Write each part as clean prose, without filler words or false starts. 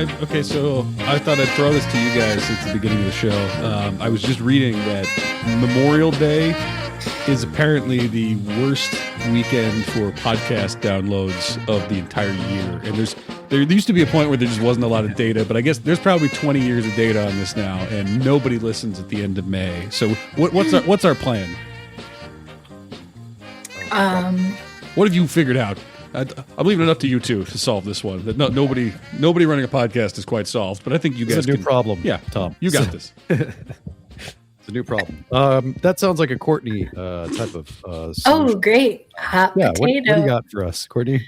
Okay, so I thought I'd throw this to you guys at the beginning of the show. I was just reading that Memorial Day is apparently the worst weekend for podcast downloads of the entire year. And there used to be a point where there just wasn't a lot of data, but I guess there's probably 20 years of data on this now, and nobody listens at the end of May. So what's our plan? What have you figured out? I'm leaving it up to you two to solve this one. That nobody running a podcast is quite solved, but I think you guys. It's a new problem. Yeah, Tom, you got this. It's a new problem. That sounds like a Courtney type of. Oh, great! Hot yeah, potato. what do you got for us, Courtney?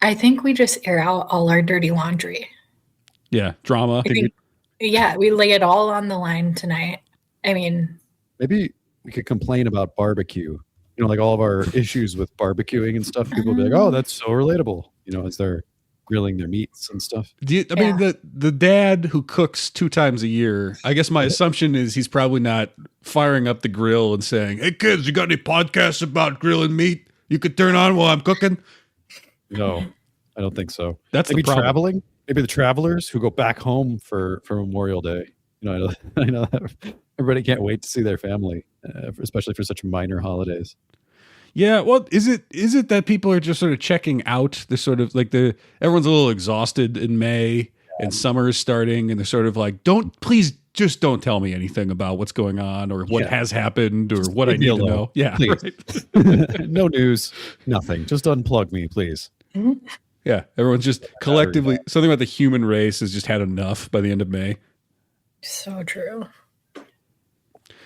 I think we just air out all our dirty laundry. Yeah, drama. Yeah, we lay it all on the line tonight. I mean, maybe we could complain about barbecue. You know, like all of our issues with barbecuing and stuff. People will be like, "Oh, that's so relatable." You know, as they're grilling their meats and stuff. I mean, the dad who cooks 2 times a year. I guess my assumption is he's probably not firing up the grill and saying, "Hey kids, you got any podcasts about grilling meat you could turn on while I'm cooking?" No, I don't think so. That's maybe the problem. traveling. Maybe the travelers who go back home for Memorial Day. You know, I know that everybody can't wait to see their family, especially for such minor holidays. Yeah, well, is it that people are just sort of checking out the sort of like everyone's a little exhausted in May and summer is starting and they're sort of like, please just don't tell me anything about what's going on or what has happened or just what I need to know. Yeah, right. No news, nothing. Just unplug me, please. Yeah, everyone's just collectively, something about the human race has just had enough by the end of May. so true.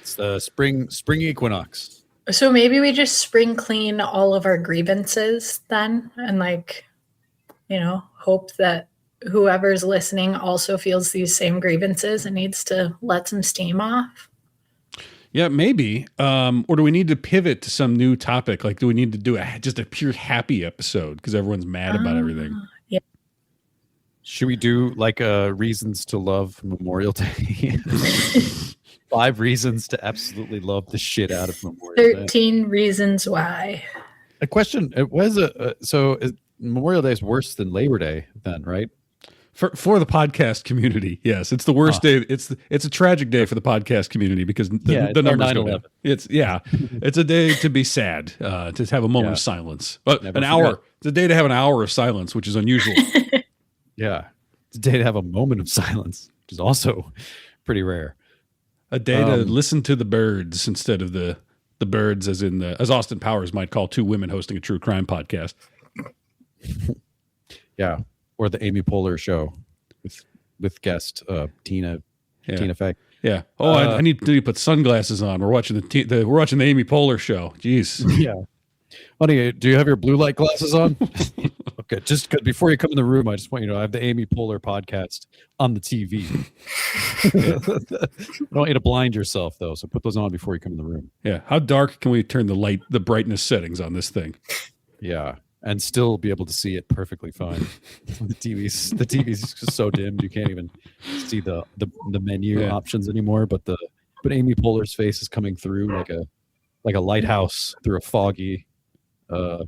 It's the spring equinox. So maybe we just spring clean all of our grievances then, and hope that whoever's listening also feels these same grievances and needs to let some steam off. Yeah, maybe. Or do we need to pivot to some new topic? Like, do we need to do just a pure happy episode because everyone's mad about everything? Yeah. Should we do like reasons to love Memorial Day? 5 reasons to absolutely love the shit out of Memorial Day. 13 reasons why. A question: Memorial Day is worse than Labor Day, then, right? For the podcast community, yes, it's the worst day. It's a tragic day for the podcast community because the numbers go down. It's a day to be sad, to have a moment of silence. But Never hour. forget. It's a day to have an hour of silence, which is unusual. Yeah, it's a day to have a moment of silence, which is also pretty rare. A day to listen to the birds instead of the birds, as Austin Powers might call 2 women hosting a true crime podcast. Yeah, or the Amy Poehler show with guest Tina Fey. Yeah. Oh, I need to put sunglasses on. We're watching the Amy Poehler show. Jeez. Yeah. Honey, do you have your blue light glasses on? Okay, just good. Before you come in the room, I just want you to know I have the Amy Poehler podcast on the TV. I don't want you to blind yourself, though, so put those on before you come in the room. Yeah. How dark can we turn the brightness settings on this thing? Yeah, and still be able to see it perfectly fine. The TV's just so dimmed you can't even see the menu options anymore. But Amy Poehler's face is coming through like a lighthouse through a foggy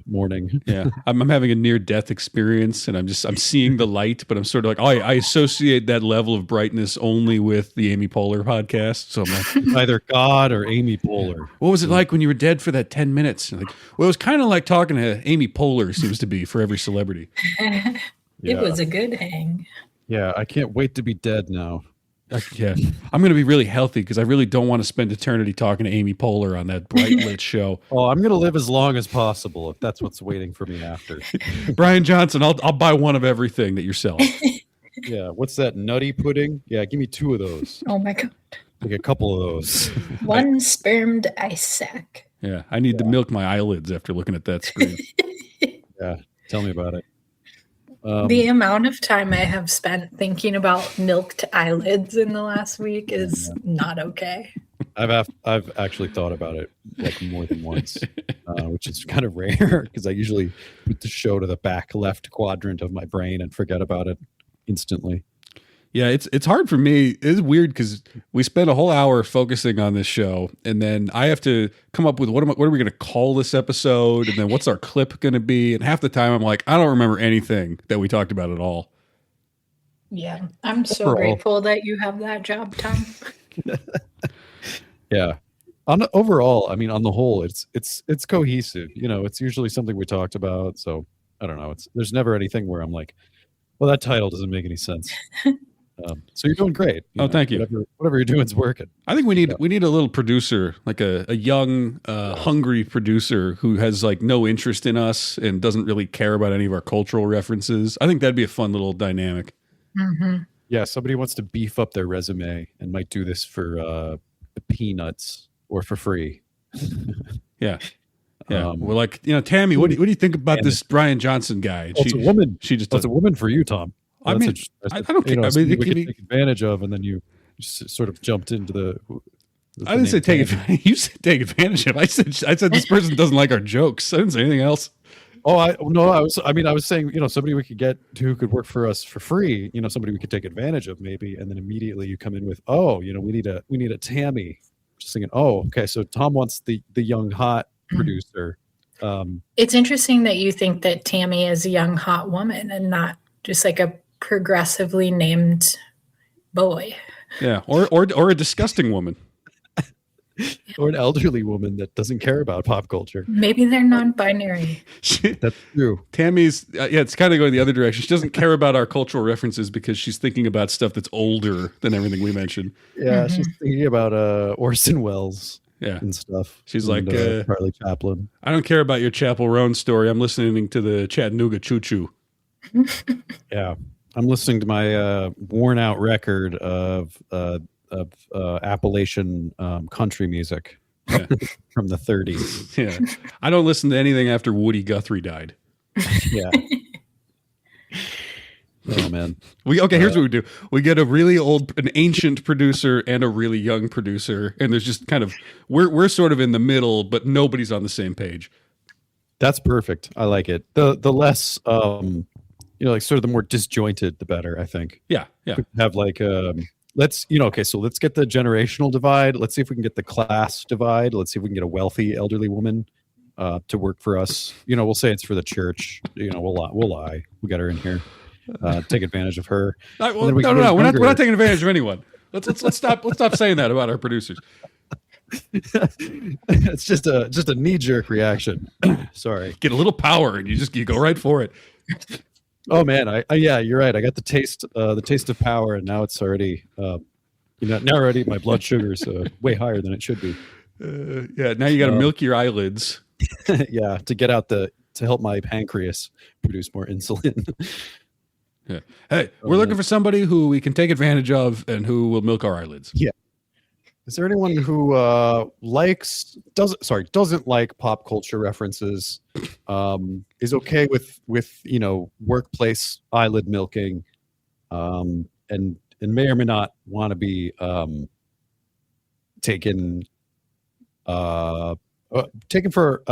morning. Yeah, I'm having a near-death experience, and I'm seeing the light, but I'm sort of like, I associate that level of brightness only with the Amy Poehler podcast. So I'm like, either God or Amy Poehler. What was it like when you were dead for that 10 minutes? Like, well, it was kind of like talking to Amy Poehler. Seems to be for every celebrity. It was a good hang. Yeah, I can't wait to be dead now. Yeah, I'm going to be really healthy because I really don't want to spend eternity talking to Amy Poehler on that bright lit show. Oh, I'm going to live as long as possible if that's what's waiting for me after. Brian Johnson, I'll buy one of everything that you're selling. Yeah, what's that nutty pudding? Yeah, give me 2 of those. Oh my God. Like a couple of those. One spermed ice sack. Yeah, I need to milk my eyelids after looking at that screen. Yeah, tell me about it. The amount of time I have spent thinking about milked eyelids in the last week is not okay. I've actually thought about it like more than once, which is kind of rare because I usually put the show to the back left quadrant of my brain and forget about it instantly. Yeah, it's hard for me. It's weird because we spent a whole hour focusing on this show, and then I have to come up with what are we going to call this episode, and then what's our clip going to be? And half the time I'm like, I don't remember anything that we talked about at all. Yeah, I'm so Overall. grateful that you have that job, Tom. Yeah. Overall, I mean, on the whole, it's cohesive. You know, it's usually something we talked about. So I don't know. There's never anything where I'm like, well, that title doesn't make any sense. So you're doing great. Thank you. Whatever you're doing is working. I think we need a little producer, like a young, hungry producer who has like no interest in us and doesn't really care about any of our cultural references. I think that'd be a fun little dynamic. Mm-hmm. Yeah, somebody wants to beef up their resume and might do this for the peanuts or for free. Yeah. Yeah, we're like, Tammy, what do you think about this Brian Johnson guy? It's a woman. She just That's a woman for you, Tom. I mean, I don't care. I mean, we can take advantage of, and then you just sort of jumped into the I didn't say take advantage. You said take advantage of. I said this person doesn't like our jokes. I didn't say anything else. Oh, I was saying, somebody we could get who could work for us for free. Somebody we could take advantage of, maybe, and then immediately you come in with, we need a Tammy. Just thinking, okay, so Tom wants the young hot producer. It's interesting that you think that Tammy is a young hot woman and not just like a progressively named boy. Yeah, or a disgusting woman. Or an elderly woman that doesn't care about pop culture. Maybe they're non-binary. That's true. Tammy's, it's kind of going the other direction. She doesn't care about our cultural references because she's thinking about stuff that's older than everything we mentioned. Yeah, she's thinking about Orson Welles. Yeah, and stuff. She's and, like Charlie Chaplin. I don't care about your Chapel Roan story. I'm listening to the Chattanooga Choo Choo. Yeah, I'm listening to my worn out record of Appalachian country music from the 30s. Yeah, I don't listen to anything after Woody Guthrie died. Yeah. Oh man. Here's what we do. We get an ancient producer and a really young producer, and there's just kind of we're sort of in the middle, but nobody's on the same page. That's perfect. I like it. The less like sort of the more disjointed the better, I think. Yeah. Have like let's let's get the generational divide. Let's see if we can get the class divide. Let's see if we can get a wealthy elderly woman to work for us. We'll say it's for the church. We'll lie. We got her in here. Take advantage of her. No. We're not taking advantage of anyone. Let's stop saying that about our producers. It's just a knee-jerk reaction. Sorry. Get a little power and you go right for it. Oh man, yeah, you're right. I got the taste of power, and now it's already now already my blood sugar is way higher than it should be. Now you got to milk your eyelids. Yeah, to help my pancreas produce more insulin. Yeah. Hey, we're looking for somebody who we can take advantage of and who will milk our eyelids. Yeah. Is there anyone who doesn't like pop culture references? Is okay with workplace eyelid milking, and may or may not want to be taken for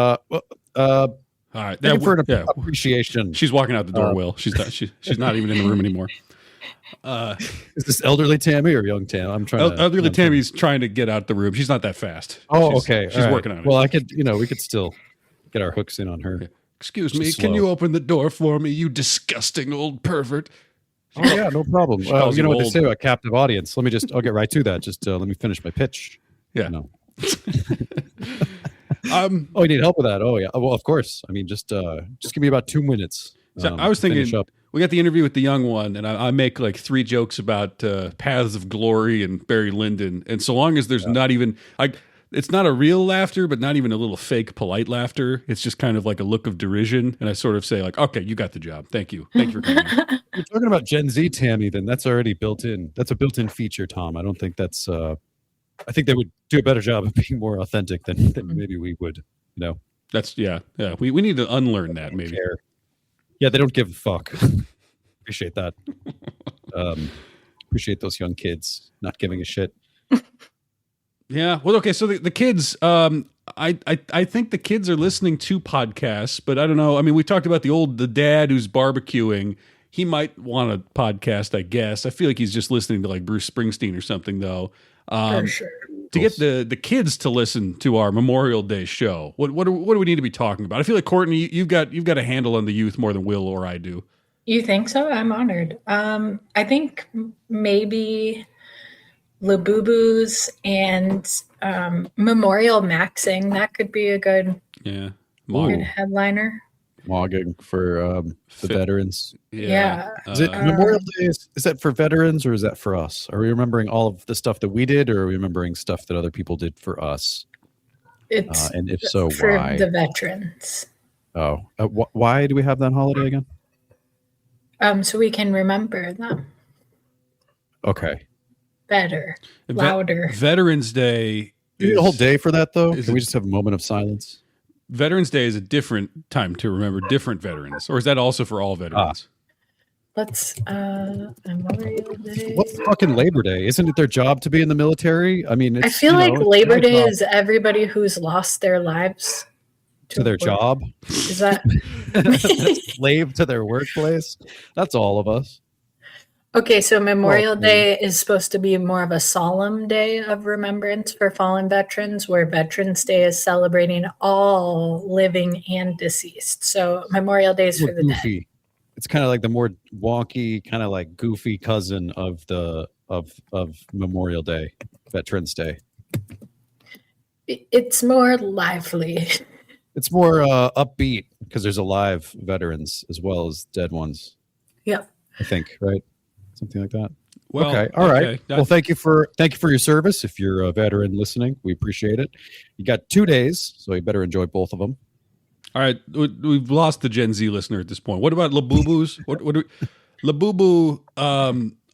all right, for an appreciation. She's walking out the door. Will she's not even in the room anymore. Is this elderly Tammy or young Tam? I'm trying. Elderly Tammy's trying to get out the room. She's not that fast. Oh, okay. She's working on it. Well, I could, we could still get our hooks in on her. Okay. Excuse me, can you open the door for me, you disgusting old pervert? Oh yeah, no problem. Well, you know what they say about captive audience. I'll get right to that. Just let me finish my pitch. Yeah. Oh, you need help with that? Oh yeah. Well, of course. I mean, just give me about 2 minutes. So I was thinking, we got the interview with the young one, and I make like 3 jokes about Paths of Glory and Barry Lyndon, and so long as there's not even it's not a real laughter, but not even a little fake polite laughter. It's just kind of like a look of derision, and I sort of say like, "Okay, you got the job. Thank you for coming." You're talking about Gen Z, Tammy. Then that's already built in. That's a built-in feature, Tom. I don't think that's. I think they would do a better job of being more authentic than maybe we would. That's yeah. We need to unlearn that maybe. Care. Yeah, they don't give a fuck. Appreciate that. Appreciate those young kids not giving a shit. Yeah. Well, okay. So the kids, I think the kids are listening to podcasts, but I don't know. I mean, we talked about the dad who's barbecuing. He might want a podcast, I guess. I feel like he's just listening to like Bruce Springsteen or something, though. For sure. To get the kids to listen to our Memorial Day show, what do we need to be talking about? I feel like Courtney, you've got a handle on the youth more than Will or I do. You think so? I'm honored. I think maybe Labubu's and Memorial Maxing. That could be a good, Yeah. good headliner. Mogging for the veterans. Yeah. Is it Memorial Day? Is that for veterans or is that for us? Are we remembering all of the stuff that we did, or are we remembering stuff that other people did for us? It's and if so, for why? the veterans. Oh, why do we have that holiday again? So we can remember them Okay. better, louder. Veterans Day. Do you need a whole day for that, though? Can we just have a moment of silence? Veterans Day is a different time to remember different veterans, or is that also for all veterans? Let's Memorial Day. What's fucking Labor Day? Isn't it their job to be in the military? I mean, I feel like Labor Day is everybody who's lost their lives to their job. Is that slave to their workplace? That's all of us. Okay, so Memorial Day is supposed to be more of a solemn day of remembrance for fallen veterans, where Veterans Day is celebrating all living and deceased. So Memorial Day is for the dead. It's kind of like the more wonky, kind of like goofy cousin of the of Memorial Day, Veterans Day. It's more lively. It's more upbeat because there's alive veterans as well as dead ones. Yep. I think, right? Something like that. Well, okay. All right. Well, thank you for your service. If you're a veteran listening, we appreciate it. You got 2 days, so you better enjoy both of them. All right, we've lost the Gen Z listener at this point. What about Labubu's? Labubu?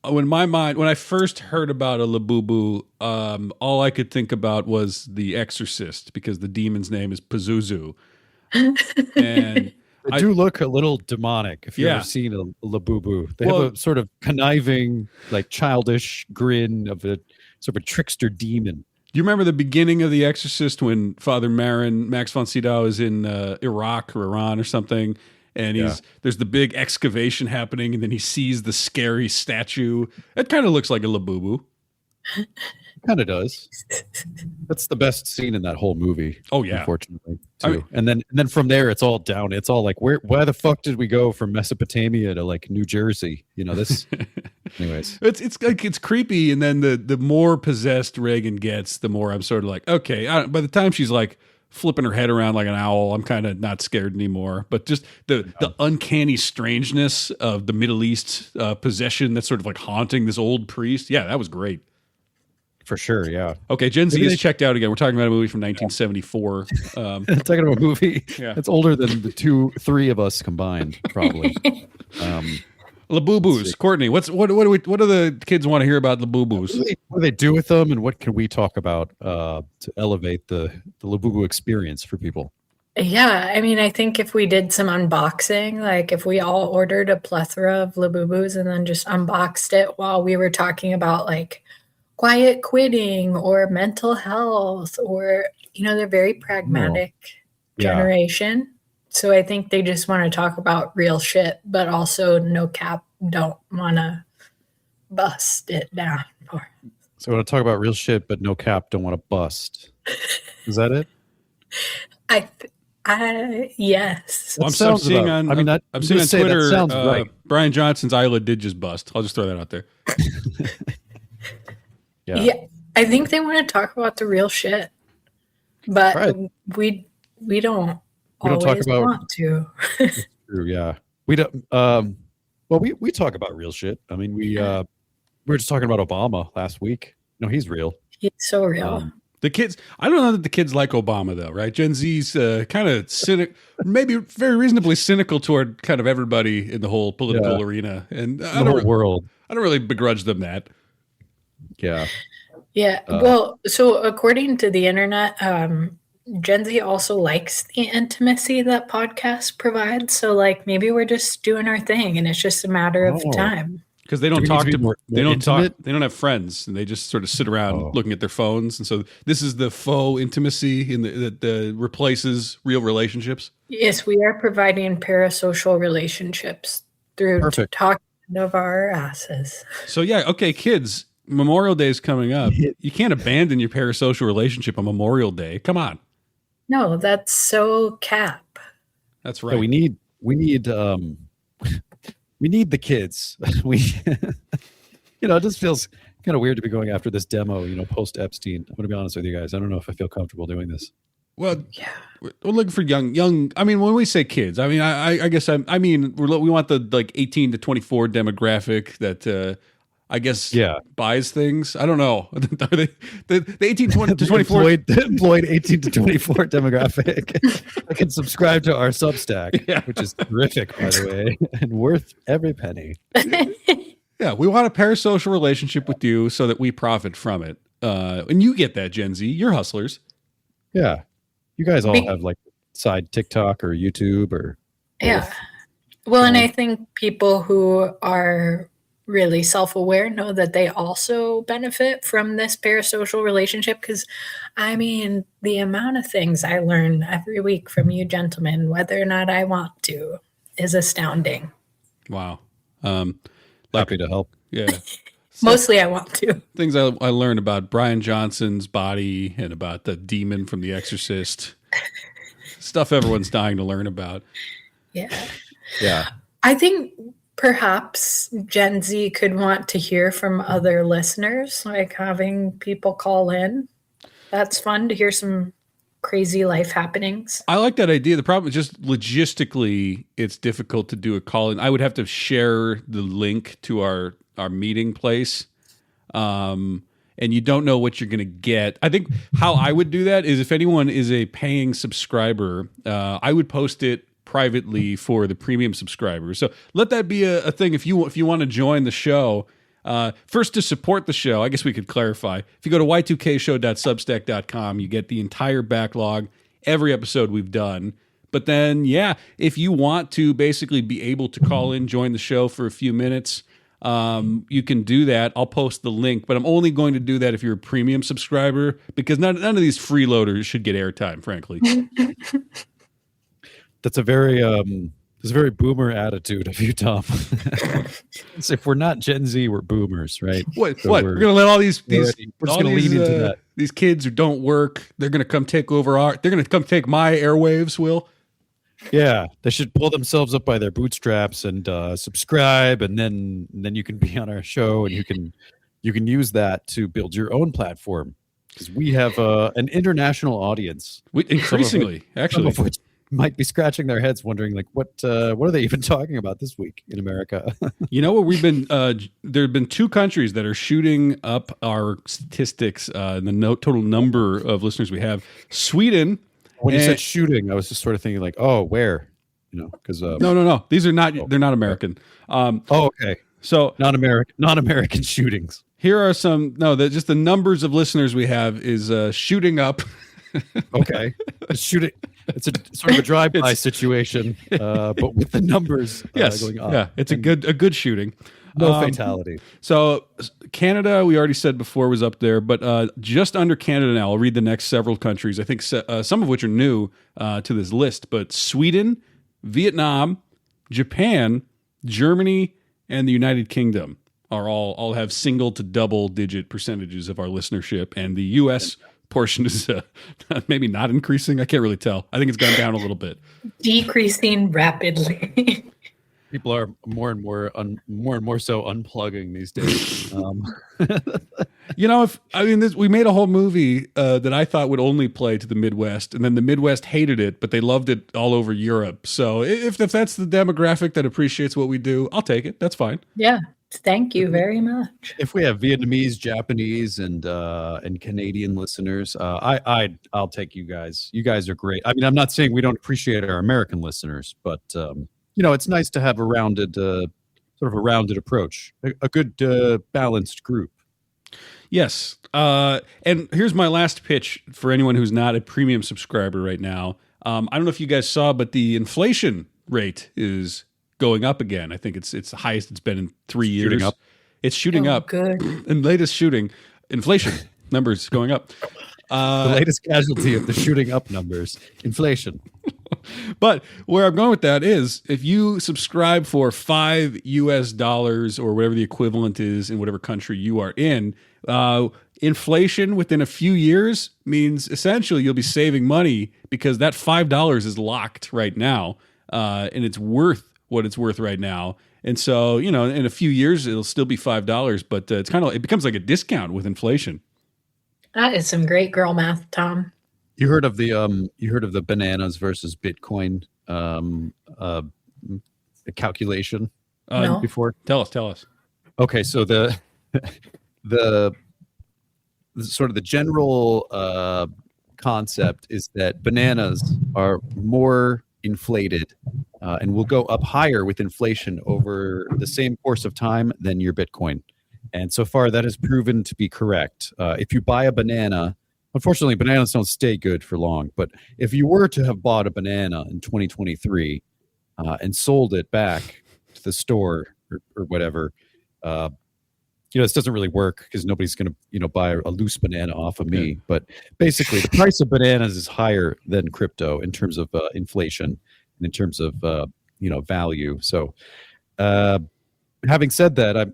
In my mind, when I first heard about a Labubu, all I could think about was The Exorcist, because the demon's name is Pazuzu, and they do look a little demonic. If you've ever seen a Labubu, they have a sort of conniving, like childish grin of a sort of a trickster demon. Do you remember the beginning of The Exorcist when Father Max von Sydow is in Iraq or Iran or something, and there's the big excavation happening, and then he sees the scary statue? It kind of looks like a Labubu. Kind of does. That's the best scene in that whole movie. Oh yeah, unfortunately too. And then from there it's all down. It's all like why the fuck did we go from Mesopotamia to like New Jersey? You know this. Anyways, it's like it's creepy, and then the more possessed Reagan gets, the more I'm sort of like, okay. By the time she's like flipping her head around like an owl, I'm kind of not scared anymore. But just the uncanny strangeness of the Middle East possession that's sort of like haunting this old priest. Yeah, that was great. For sure, yeah. Okay, Gen Z is checked out again. We're talking about a movie from 1974. Talking about a movie that's older than the 3 of us combined, probably. Labubus, Courtney. What do the kids want to hear about Labubus? What do they do with them, and what can we talk about to elevate the Labubu experience for people? Yeah, I mean, I think if we did some unboxing, like if we all ordered a plethora of Labubus and then just unboxed it while we were talking about like quiet quitting or mental health, or they're very pragmatic generation. So I think they just want to talk about real shit, but also no cap, don't want to bust it down for. So I want to talk about real shit, but no cap, don't want to bust. Is that it? Yes. Well, I'm seeing on Twitter. Sounds right. Brian Johnson's eyelid did just bust. I'll just throw that out there. Yeah, I think they want to talk about the real shit, but we don't always want to. True, yeah, we don't. Well, we talk about real shit. I mean, we were just talking about Obama last week. No, he's real. He's so real. The kids, I don't know that the kids like Obama though, right? Gen Z's kind of cynical, maybe very reasonably cynical toward kind of everybody in the whole political arena, and the whole world. I don't really begrudge them that. Yeah. Yeah. Well, so according to the internet, Gen Z also likes the intimacy that podcasts provide. So like maybe we're just doing our thing and it's just a matter of time. Because they don't talk to they don't talk, they don't have friends, and they just sort of sit around looking at their phones. And so this is the faux intimacy that replaces real relationships. Yes, we are providing parasocial relationships through talking of our asses. So yeah, okay, kids. Memorial Day is coming up. You can't abandon your parasocial relationship on Memorial Day. Come on. No, that's so cap. That's right. Yeah, we need we need the kids. We, it just feels kind of weird to be going after this demo, post Epstein. I'm going to be honest with you guys. I don't know if I feel comfortable doing this. Well, yeah, we're looking for young. I mean, when we say kids, I mean, I guess we want the 18 to 24 demographic that I guess buys things. I don't know. Are they the 18 to 24 employed 18 to 24 demographic? I can subscribe to our Substack, which is terrific, by the way, and worth every penny. Yeah, we want a parasocial relationship with you so that we profit from it, and you get that, Gen Z. You're hustlers. Yeah. You guys all have like side TikTok or YouTube or yeah. Well, and I think people who are really self-aware know that they also benefit from this parasocial relationship, because I mean, the amount of things I learn every week from you gentlemen, whether or not I want to, is astounding. Wow. Happy to help. Yeah. Mostly I want to. Things I learned about Brian Johnson's body and about the demon from The Exorcist. Stuff everyone's dying to learn about. Yeah. Yeah. I think perhaps Gen Z could want to hear from other listeners, like having people call in. That's fun to hear some crazy life happenings. I like that idea. The problem is just logistically, it's difficult to do a call in. I would have to share the link to our meeting place. And you don't know what you're going to get. I think how I would do that is if anyone is a paying subscriber, I would post it privately for the premium subscribers. So let that be a thing. If you want to join the show, first to support the show, I guess we could clarify. If you go to y2kshow.substack.com, you get the entire backlog, every episode we've done. But then, if you want to basically be able to call in, join the show for a few minutes, you can do that. I'll post the link, but I'm only going to do that if you're a premium subscriber, because none of these freeloaders should get airtime, frankly. That's a very boomer attitude of you, Tom. So if we're not Gen Z, we're boomers, right? What? So We're going to let all these we're just going to lean into that. These kids who don't work, they're going to come take over they're going to come take my airwaves, Will. Yeah, they should pull themselves up by their bootstraps and subscribe, and then you can be on our show, and you can use that to build your own platform, because we have an international audience. Increasingly, some of which might be scratching their heads, wondering like, what are they even talking about this week in America? You know what? We've been there have been 2 countries that are shooting up our statistics, the total number of listeners we have. Sweden. When you said shooting, I was just sort of thinking like, oh, where? Because no, these are not. They're not American. Okay. So non-American shootings. Here are some. Just the numbers of listeners we have is shooting up. Okay, shooting. It's a sort of a drive-by situation, but with the numbers going up. Yeah, it's a good shooting. No fatality. So Canada, we already said before, was up there, but just under Canada now. I'll read the next several countries. I think some of which are new to this list, but Sweden, Vietnam, Japan, Germany, and the United Kingdom are all have single to double digit percentages of our listenership, and the U.S. portion is maybe not increasing. I can't really tell. I think it's gone down a little bit. Decreasing rapidly. People are more and more so unplugging these days. We made a whole movie that I thought would only play to the Midwest, and then the Midwest hated it, but they loved it all over Europe. So if that's the demographic that appreciates what we do, I'll take it. That's fine. Yeah. Thank you very much. If we have Vietnamese, Japanese, and Canadian listeners, I'll take you guys. You guys are great. I mean, I'm not saying we don't appreciate our American listeners, but it's nice to have a rounded approach, a good balanced group. Yes. And here's my last pitch for anyone who's not a premium subscriber right now. I don't know if you guys saw, but the inflation rate is going up again. I think it's the highest it's been in 3 years. Shooting up. It's shooting up. Good. And latest shooting, inflation numbers going up. The latest casualty of the shooting up numbers, inflation. But where I'm going with that is, if you subscribe for $5 or whatever the equivalent is in whatever country you are in, inflation within a few years means essentially you'll be saving money, because that $5 is locked right now, and it's worth what it's worth right now. And so, you know, in a few years, it'll still be $5, but it's kind of, it becomes like a discount with inflation. That is some great girl math, Tom. You heard of the bananas versus Bitcoin calculation No. before? Tell us. Okay, so the sort of the general concept is that bananas are more inflated and will go up higher with inflation over the same course of time than your Bitcoin. And so far, that has proven to be correct. If you buy a banana, unfortunately, bananas don't stay good for long. But if you were to have bought a banana in 2023 and sold it back to the store or whatever, this doesn't really work because nobody's going to, buy a loose banana off of me. Yeah. But basically, the price of bananas is higher than crypto in terms of inflation and in terms of, value. So having said that,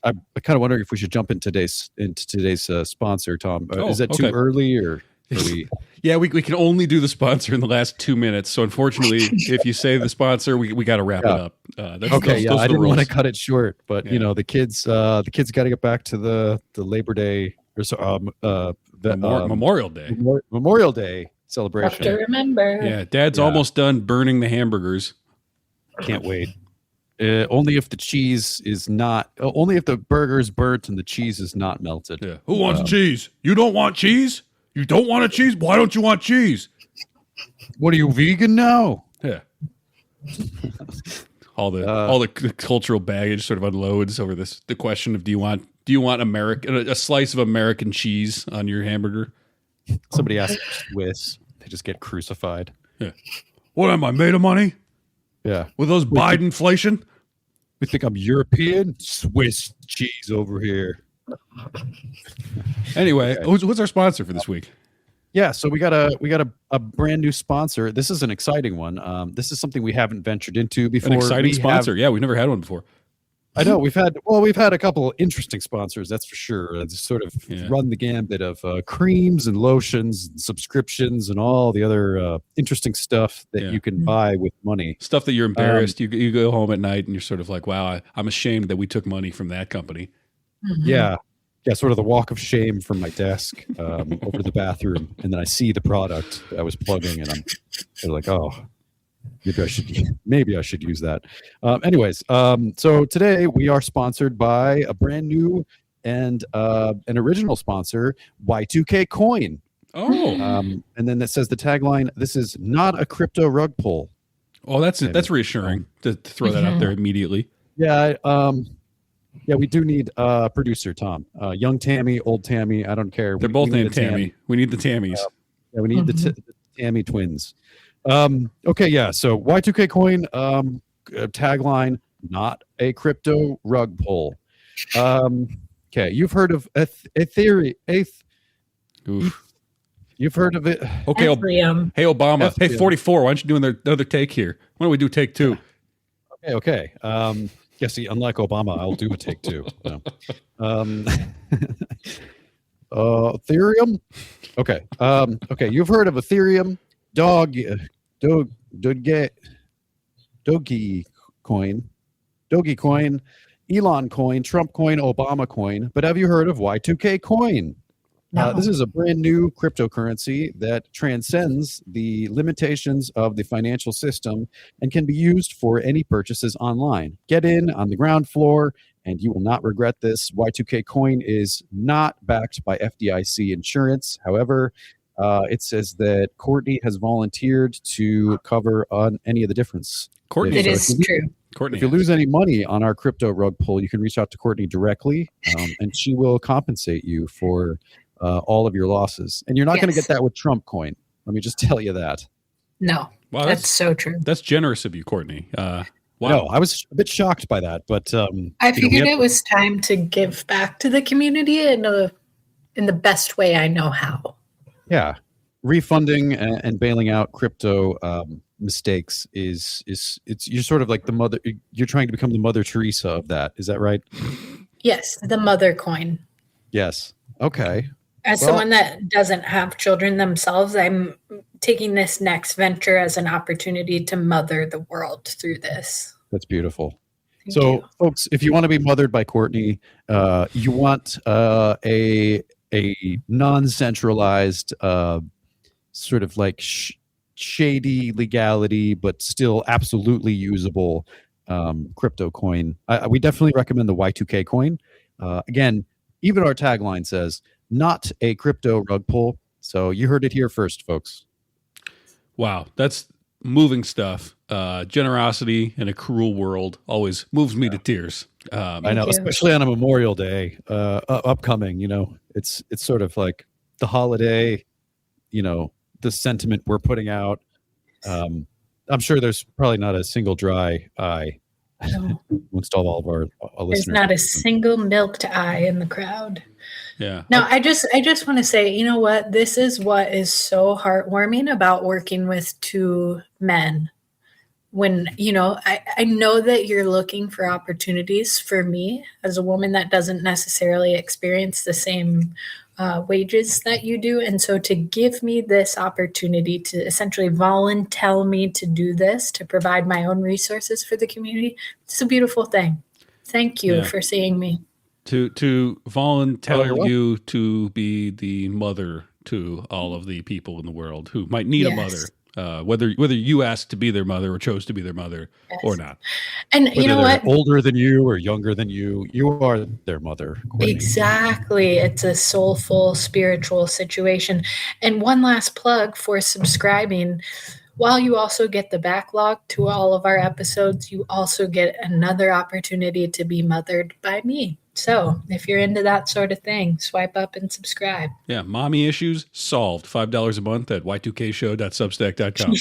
I'm kind of wondering if we should jump into today's sponsor, Tom. Is that too early or are we? Yeah, we can only do the sponsor in the last 2 minutes. So unfortunately, if you say the sponsor, we got to wrap it up. Those I didn't want to cut it short, but the kids got to get back to the Labor Day or Memorial Day. Memorial Day celebration. Have to remember. Yeah, Dad's almost done burning the hamburgers. Can't wait. Only if the burger is burnt and the cheese is not melted. Yeah. Who wants cheese? You don't want cheese? You don't want a cheese? Why don't you want cheese? What are you, vegan now? Yeah. all the cultural baggage sort of unloads over the question of do you want a slice of American cheese on your hamburger? Somebody asked Swiss, they just get crucified. Yeah. What am I, made of money? Yeah. With those Biden inflation? We think I'm European? Swiss cheese over here. Anyway, what's our sponsor for this week? Yeah, so we got a brand new sponsor. This is an exciting one. This is something we haven't ventured into before. An exciting sponsor. Yeah, we've never had one before. I know we've had a couple of interesting sponsors, that's for sure. Just sort of run the gambit of creams and lotions, and subscriptions, and all the other interesting stuff that you can buy with money. Stuff that you're embarrassed. You go home at night and you're sort of like, wow, I'm ashamed that we took money from that company. Mm-hmm. Yeah, sort of the walk of shame from my desk over to the bathroom, and then I see the product I was plugging, and I'm sort of like, oh. Maybe I should use that. Anyways, so today we are sponsored by a brand new and an original sponsor, Y2K Coin. Oh, and then that says the tagline: "This is not a crypto rug pull." Oh, that's reassuring to throw that out there immediately. Yeah, we do need producer Tom, young Tammy, old Tammy. I don't care. They're both named Tammy. We need the Tammys. We need the Tammy twins. Okay, yeah. So Y2K Coin tagline: not a crypto rug pull. Okay, you've heard of Ethereum. You've heard of it. Okay, Ethereum. Hey Obama. Ethereum. Hey 44. Why don't you do another take here? Why don't we do take two? Okay. Yeah. See, unlike Obama, I'll do a take two. So. Ethereum. Okay. Okay. You've heard of Ethereum. Dogecoin, Elon Coin, Trump Coin, Obama Coin, but have you heard of Y2K Coin? No. This is a brand new cryptocurrency that transcends the limitations of the financial system and can be used for any purchases online. Get in on the ground floor and you will not regret this. Y2K Coin is not backed by FDIC insurance. However, it says that Courtney has volunteered to cover on any of the difference. Courtney, It is true. Courtney. If you lose any money on our crypto rug pull, you can reach out to Courtney directly, and she will compensate you for all of your losses. And you're not going to get that with Trump Coin. Let me just tell you that. No, Wow, that's so true. That's generous of you, Courtney. Wow. No, I was a bit shocked by that, but I figured it was time to give back to the community in the best way I know how. Yeah, refunding and bailing out crypto mistakes is you're sort of like the mother. You're trying to become the Mother Teresa of that. Is that right? Yes, the mother coin. Yes. Okay. As someone that doesn't have children themselves, I'm taking this next venture as an opportunity to mother the world through this. That's beautiful. So, you. folks, if you want to be mothered by Courtney, you want a non-centralized, sort of like shady legality, but still absolutely usable crypto coin. We definitely recommend the Y2K coin. Again, even our tagline says, "Not a crypto rug pull." So you heard it here first, folks. Wow, that's moving stuff. Generosity in a cruel world always moves me to tears. I know, you. especially on a Memorial Day upcoming. You know, it's sort of like the holiday. You know, the sentiment we're putting out. I'm sure there's probably not a single dry eye No, amongst all of our there's listeners. not a single milked eye in the crowd. Yeah. No, I just want to say, you know what? This is what is so heartwarming about working with two men. When, you know, I know that you're looking for opportunities for me as a woman that doesn't necessarily experience the same wages that you do. And so to give me this opportunity to essentially volunteer me to do this, to provide my own resources for the community, it's a beautiful thing. Thank you Yeah. for seeing me. To volunteer you're welcome. you to be the mother to all of the people in the world who might need a Yes. mother, whether you asked to be their mother or chose to be their mother or not. And Whether you know they're what? older than you or younger than you are their mother. Courtney. Exactly. It's a soulful, spiritual situation. And one last plug for subscribing. While you also get the backlog to all of our episodes, you also get another opportunity to be mothered by me. So if you're into that sort of thing, swipe up and subscribe. Yeah, mommy issues solved. $5 a month at y2kshow.substack.com.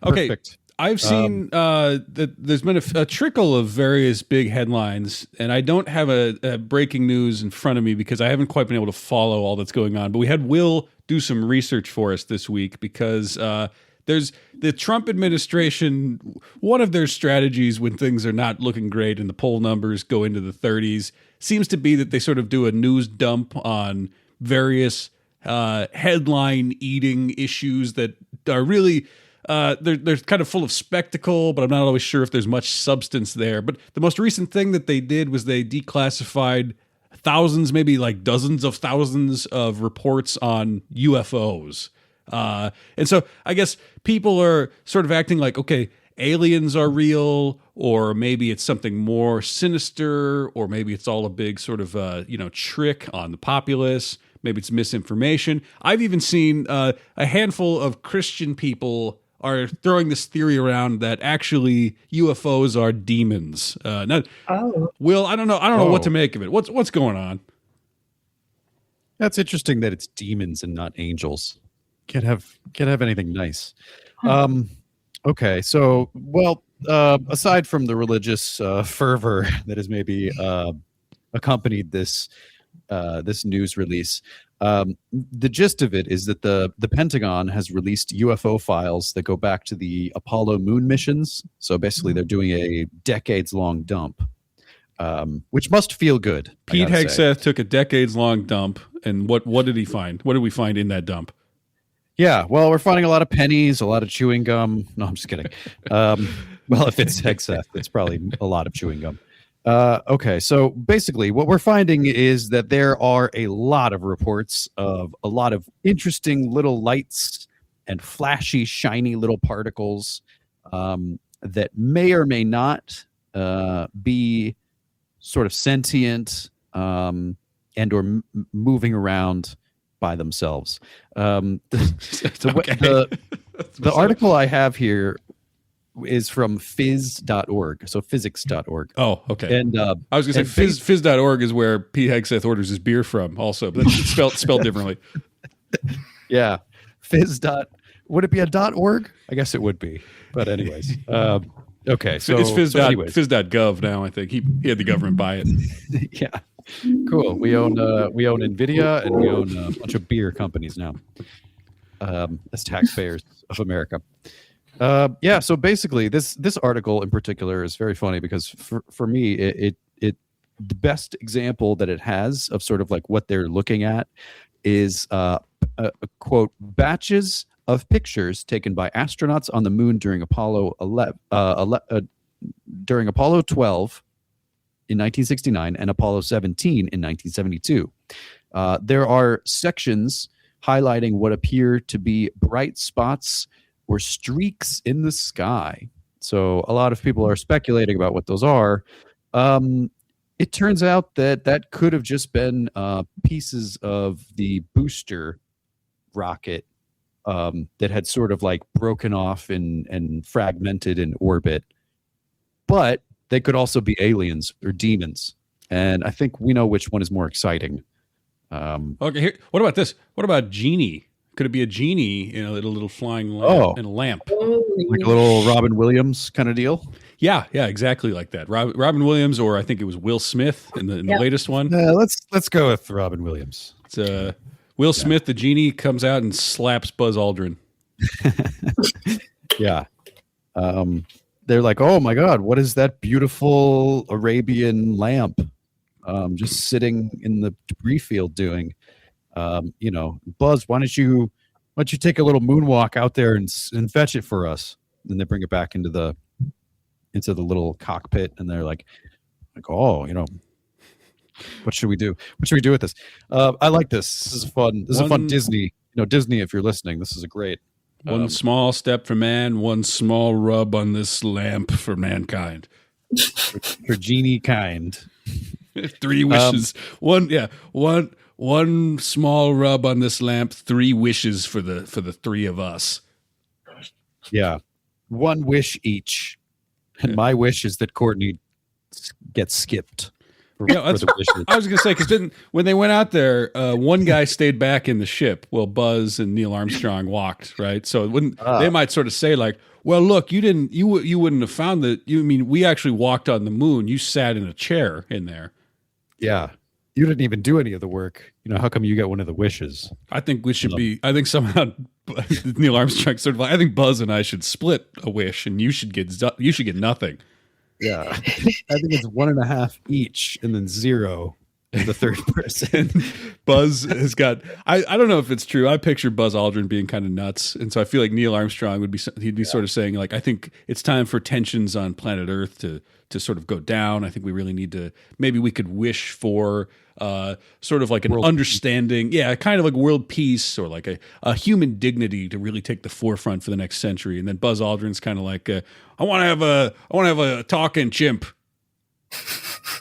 Okay, Perfect. I've seen that there's been a trickle of various big headlines, and I don't have a breaking news in front of me because I haven't quite been able to follow all that's going on. But we had Will do some research for us this week because there's the Trump administration. One of their strategies when things are not looking great and the poll numbers go into the 30s seems to be that they sort of do a news dump on various headline eating issues that are really they're kind of full of spectacle, but I'm not always sure if there's much substance there. But the most recent thing that they did was they declassified thousands, maybe like dozens of thousands of reports on UFOs. And so I guess people are sort of acting like, okay, aliens are real, or maybe it's something more sinister, or maybe it's all a big sort of, trick on the populace. Maybe it's misinformation. I've even seen a handful of Christian people are throwing this theory around that actually UFOs are demons. Now, Will, I don't know what to make of it. What's going on? That's interesting that it's demons and not angels. Can't have anything nice. Okay, so aside from the religious fervor that has maybe accompanied this news release, the gist of it is that the Pentagon has released UFO files that go back to the Apollo moon missions. So basically, they're doing a decades-long dump, which must feel good. Pete Hegseth took a decades-long dump, and what did he find? What did we find in that dump? Yeah, well, we're finding a lot of pennies, a lot of chewing gum. No, I'm just kidding. Well, if it's Hegseth, it's probably a lot of chewing gum. Okay, so basically what we're finding is that there are a lot of reports of a lot of interesting little lights and flashy, shiny little particles that may or may not be sort of sentient and or moving around by themselves. The article I have here is from phys.org, so physics.org. Oh, okay. And I was going to say phys.org is where Pete Hegseth orders his beer from also, but that's spelled differently. Yeah. Would it be a .org? I guess it would be. But anyways. Okay. So it's anyways. phys.gov now, I think. He had the government buy it. Yeah. Cool. We own NVIDIA and we own a bunch of beer companies now as taxpayers of America. Yeah, so basically this article in particular is very funny because for me it the best example that it has of sort of like what they're looking at is a quote, batches of pictures taken by astronauts on the moon during Apollo during Apollo 12 in 1969 and Apollo 17 in 1972. There are sections highlighting what appear to be bright spots or streaks in the sky. So a lot of people are speculating about what those are. It turns out that could have just been pieces of the booster rocket that had sort of like broken off and fragmented in orbit. But they could also be aliens or demons. And I think we know which one is more exciting. Okay, here. What about this? What about genie? Could it be a genie in a little flying lamp, in a lamp? Like a little Robin Williams kind of deal? Yeah, exactly like that. Robin Williams, or I think it was Will Smith in the latest one. Let's go with Robin Williams. It's Will Smith, the genie, comes out and slaps Buzz Aldrin. Yeah. They're like, oh my God, what is that beautiful Arabian lamp just sitting in the debris field doing? Buzz, why don't you take a little moonwalk out there and fetch it for us? And they bring it back into the little cockpit, and they're like, oh, what should we do? What should we do with this? I like this. This is fun. This is a fun Disney. Disney, if you're listening, this is a great. One small step for man, one small rub on this lamp for mankind. For genie kind. 3 wishes. One small rub on this lamp, 3 wishes for the 3 of us. Yeah. 1 wish each. And my wish is that Courtney gets skipped. I was going to say, because when they went out there, one guy stayed back in the ship while Buzz and Neil Armstrong walked, right? So they might sort of say like, well, look, you wouldn't have found that. We actually walked on the moon. You sat in a chair in there. Yeah. You didn't even do any of the work. How come you got one of the wishes? I think we should I think somehow Neil Armstrong sort of like, I think Buzz and I should split a wish, and you should get nothing. Yeah, I think it's 1.5 each, and then 0 is the third person. Buzz has got. I don't know if it's true. I picture Buzz Aldrin being kind of nuts, and so I feel like Neil Armstrong he'd be sort of saying like, I think it's time for tensions on planet Earth to sort of go down. I think we really need to. Maybe we could wish for sort of like an understanding, kind of like world peace, or like a human dignity to really take the forefront for the next century. And then Buzz Aldrin's kind of like, I want to have a talking chimp.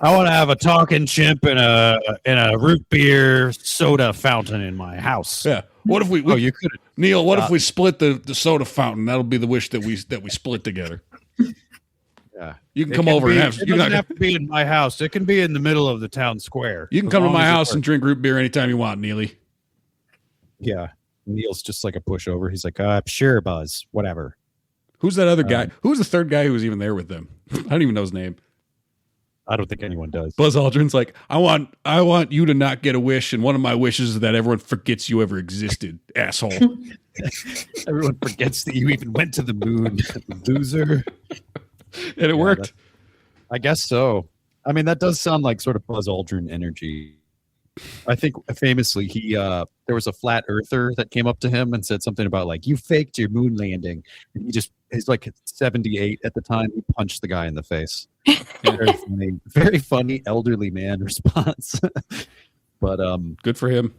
I want to have a talking chimp in a root beer soda fountain in my house. Yeah. What if we you could, Neil? What if we split the soda fountain? That'll be the wish that we split together. Yeah, you can come over and have. It doesn't have to be in my house. It can be in the middle of the town square. You can come to my house and drink root beer anytime you want, Neely. Yeah, Neil's just like a pushover. He's like, sure, Buzz, whatever. Who's that other guy? Who's the third guy who was even there with them? I don't even know his name. I don't think anyone does. Buzz Aldrin's like, I want you to not get a wish, and one of my wishes is that everyone forgets you ever existed, asshole. Everyone forgets that you even went to the moon, loser. And it worked. I guess so. I mean, that does sound like sort of Buzz Aldrin energy. I think famously there was a flat earther that came up to him and said something about like, you faked your moon landing. And he's like 78 at the time. He punched the guy in the face. Very funny elderly man response. But good for him.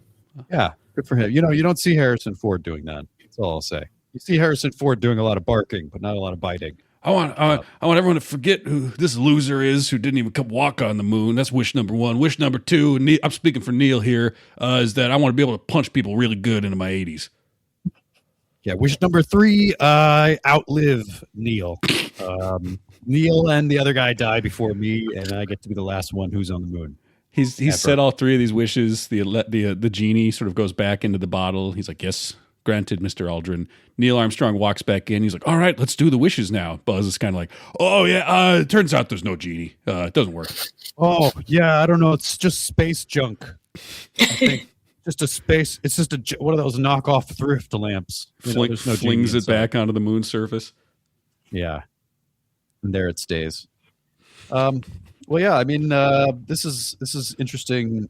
Yeah, good for him. You don't see Harrison Ford doing that. That's all I'll say. You see Harrison Ford doing a lot of barking, but not a lot of biting. I want everyone to forget who this loser is who didn't even come walk on the moon. That's wish number 1. Wish number 2, and I'm speaking for Neil here, is that I want to be able to punch people really good into my 80s. Yeah, wish number 3, I outlive Neil. Neil and the other guy die before me, and I get to be the last one who's on the moon. He's said all 3 of these wishes. The genie sort of goes back into the bottle. He's like, yes, granted, Mr. Aldrin. Neil Armstrong walks back in. He's like, all right, let's do the wishes now. Buzz is kind of like, oh, yeah, it turns out there's no genie. It doesn't work. Oh, yeah, I don't know. It's just space junk. I think just a space. It's just one of those knockoff thrift lamps. Flings it back onto the moon's surface. Yeah. And there it stays. Well, yeah, I mean, this is interesting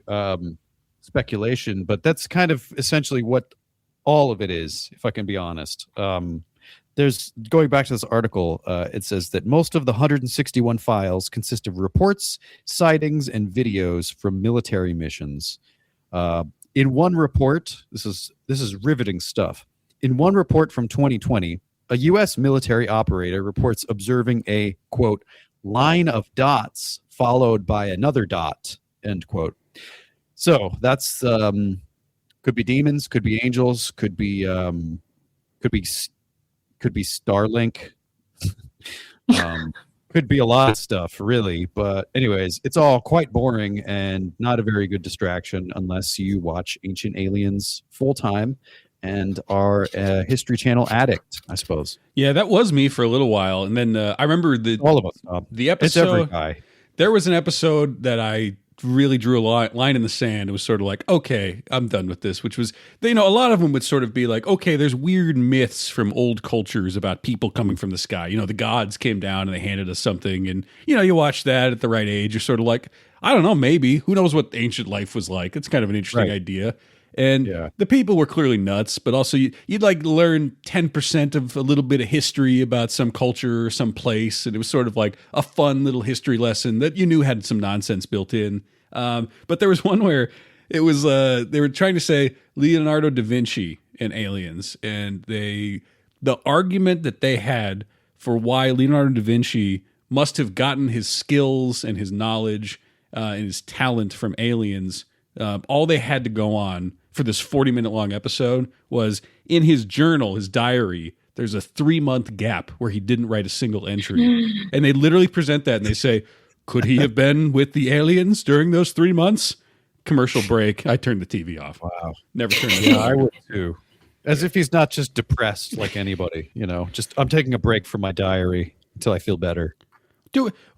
speculation, but that's kind of essentially what all of it is, if I can be honest. there's going back to this article. It says that most of the 161 files consist of reports, sightings, and videos from military missions. In one report, this is riveting stuff. In one report from 2020, a U.S. military operator reports observing a, quote, line of dots followed by another dot, end quote. So that's could be demons, could be angels, could be Starlink, could be a lot of stuff, really. But anyways, it's all quite boring and not a very good distraction unless you watch Ancient Aliens full time and are a History Channel addict, I suppose. Yeah, that was me for a little while, and then I remember all of us. The episode. It's every guy. There was an episode that I really drew a line in the sand. It was sort of like, okay, I'm done with this, which was, a lot of them would sort of be like, okay, there's weird myths from old cultures about people coming from the sky. The gods came down and they handed us something. And, you watch that at the right age. You're sort of like, I don't know, maybe. Who knows what ancient life was like? It's kind of an interesting idea. And the people were clearly nuts, but also you'd like learn 10% of a little bit of history about some culture or some place. And it was sort of like a fun little history lesson that you knew had some nonsense built in. But there was one where it was, they were trying to say Leonardo da Vinci and aliens. And the argument that they had for why Leonardo da Vinci must have gotten his skills and his knowledge and his talent from aliens, all they had to go on for this 40-minute long episode was in his journal, his diary, there's a 3-month gap where he didn't write a single entry. And they literally present that and they say, could he have been with the aliens during those 3 months? Commercial break. I turned the TV off. Wow. Never turned it on. I would too. As if he's not just depressed like anybody, just I'm taking a break from my diary until I feel better.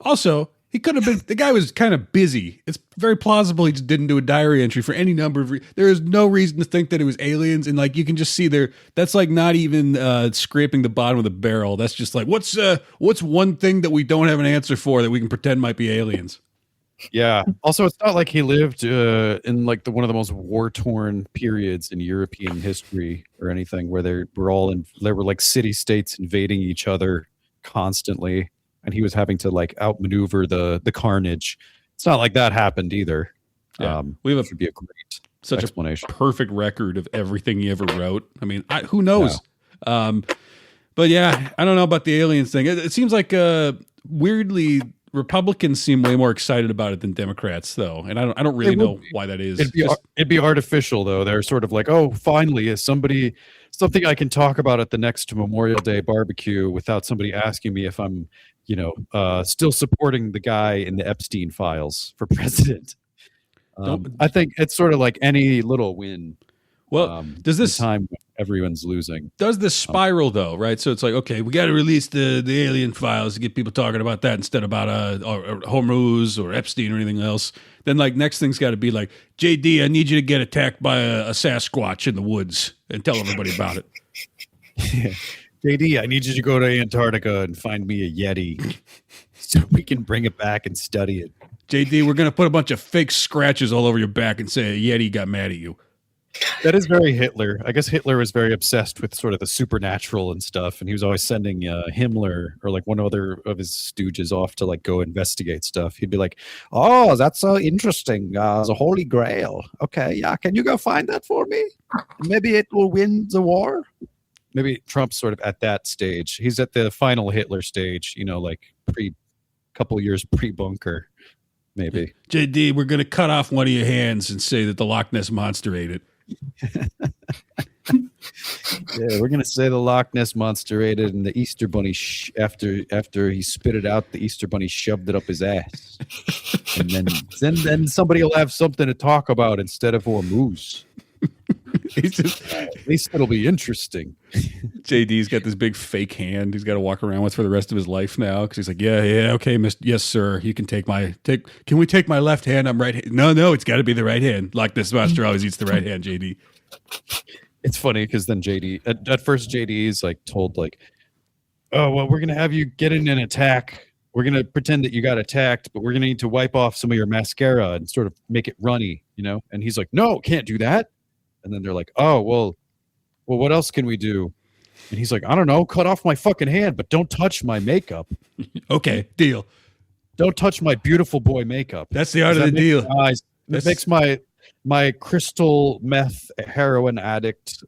Also, he could have been, the guy was kind of busy. It's very plausible he just didn't do a diary entry for any number of there is no reason to think that it was aliens. And like, you can just see there, that's like not even scraping the bottom of the barrel. That's just like, what's one thing that we don't have an answer for that we can pretend might be aliens? Yeah. Also, it's not like he lived in like one of the most war-torn periods in European history or anything where there were like city-states invading each other constantly. And he was having to like outmaneuver the carnage. It's not like that happened either. Yeah. We have should be a great such explanation. A perfect record of everything he ever wrote. I mean, who knows? Yeah. But yeah, I don't know about the aliens thing. It seems like weirdly Republicans seem way more excited about it than Democrats, though, and I don't really know why that is. It'd be artificial, though. They're sort of like, oh, finally, is something I can talk about at the next Memorial Day barbecue without somebody asking me if I'm still supporting the guy in the Epstein files for president. I think it's sort of like any little win. Well, does this time everyone's losing? Does this spiral though, right? So it's like, okay, we got to release the alien files to get people talking about that instead about or Hormuz or Epstein or anything else. Then like next thing's got to be like, JD, I need you to get attacked by a Sasquatch in the woods and tell everybody about it. Yeah. JD, I need you to go to Antarctica and find me a Yeti so we can bring it back and study it. JD, we're going to put a bunch of fake scratches all over your back and say a Yeti got mad at you. That is very Hitler. I guess Hitler was very obsessed with sort of the supernatural and stuff, and he was always sending Himmler or like one other of his stooges off to like go investigate stuff. He'd be like, "Oh, that's so interesting. The Holy Grail. Okay, yeah, can you go find that for me? Maybe it will win the war." Maybe Trump's sort of at that stage. He's at the final Hitler stage, like couple years pre-bunker, maybe. JD, we're going to cut off one of your hands and say that the Loch Ness Monster ate it. Yeah, we're gonna say the Loch Ness Monster ate it, and the Easter Bunny after he spit it out, the Easter Bunny shoved it up his ass, and then somebody will have something to talk about instead of Hormuz. At least it'll be interesting. JD's got this big fake hand he's got to walk around with for the rest of his life now because he's like, yeah, okay, yes, sir. You can can we take my left hand? I'm right. No, it's got to be the right hand. Like this monster always eats the right hand, JD. It's funny because then JD, at first JD is like told like, oh, well, we're going to have you get in an attack. We're going to pretend that you got attacked, but we're going to need to wipe off some of your mascara and sort of make it runny, And he's like, no, can't do that. And then they're like, oh, well, what else can we do? And he's like, I don't know, cut off my fucking hand, but don't touch my makeup. Okay, deal. Don't touch my beautiful boy makeup. That's the art of the deal. That makes my crystal meth heroin addict,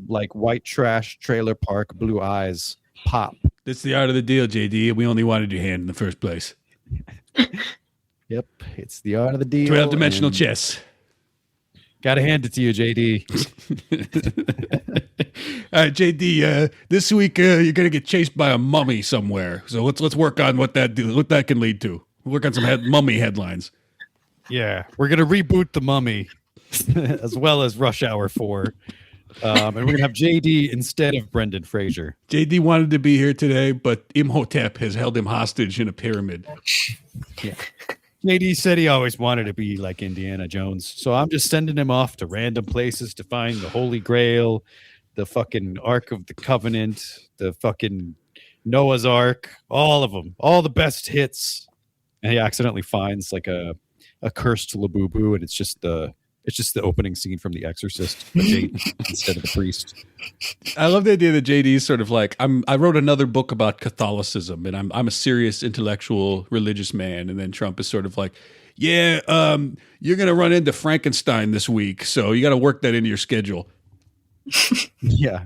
like white trash trailer park blue eyes pop. That's the art of the deal, JD. We only wanted your hand in the first place. Yep, it's the art of the deal. 12-dimensional chess. Gotta hand it to you, JD. All right, JD. This week you're gonna get chased by a mummy somewhere. So let's work on what that can lead to. We'll work on some mummy headlines. Yeah, we're gonna reboot the Mummy, as well as Rush Hour 4, and we're gonna have JD instead of Brendan Fraser. JD wanted to be here today, but Imhotep has held him hostage in a pyramid. Yeah. JD said he always wanted to be like Indiana Jones, so I'm just sending him off to random places to find the Holy Grail, the fucking Ark of the Covenant, the fucking Noah's Ark, all of them, all the best hits. And he accidentally finds like a cursed Labubu, and it's just the opening scene from The Exorcist, but JD instead of the priest. I love the idea that JD is sort of like, I wrote another book about Catholicism, and I'm a serious intellectual religious man, and then Trump is sort of like, yeah, you're gonna run into Frankenstein this week, so you got to work that into your schedule. Yeah,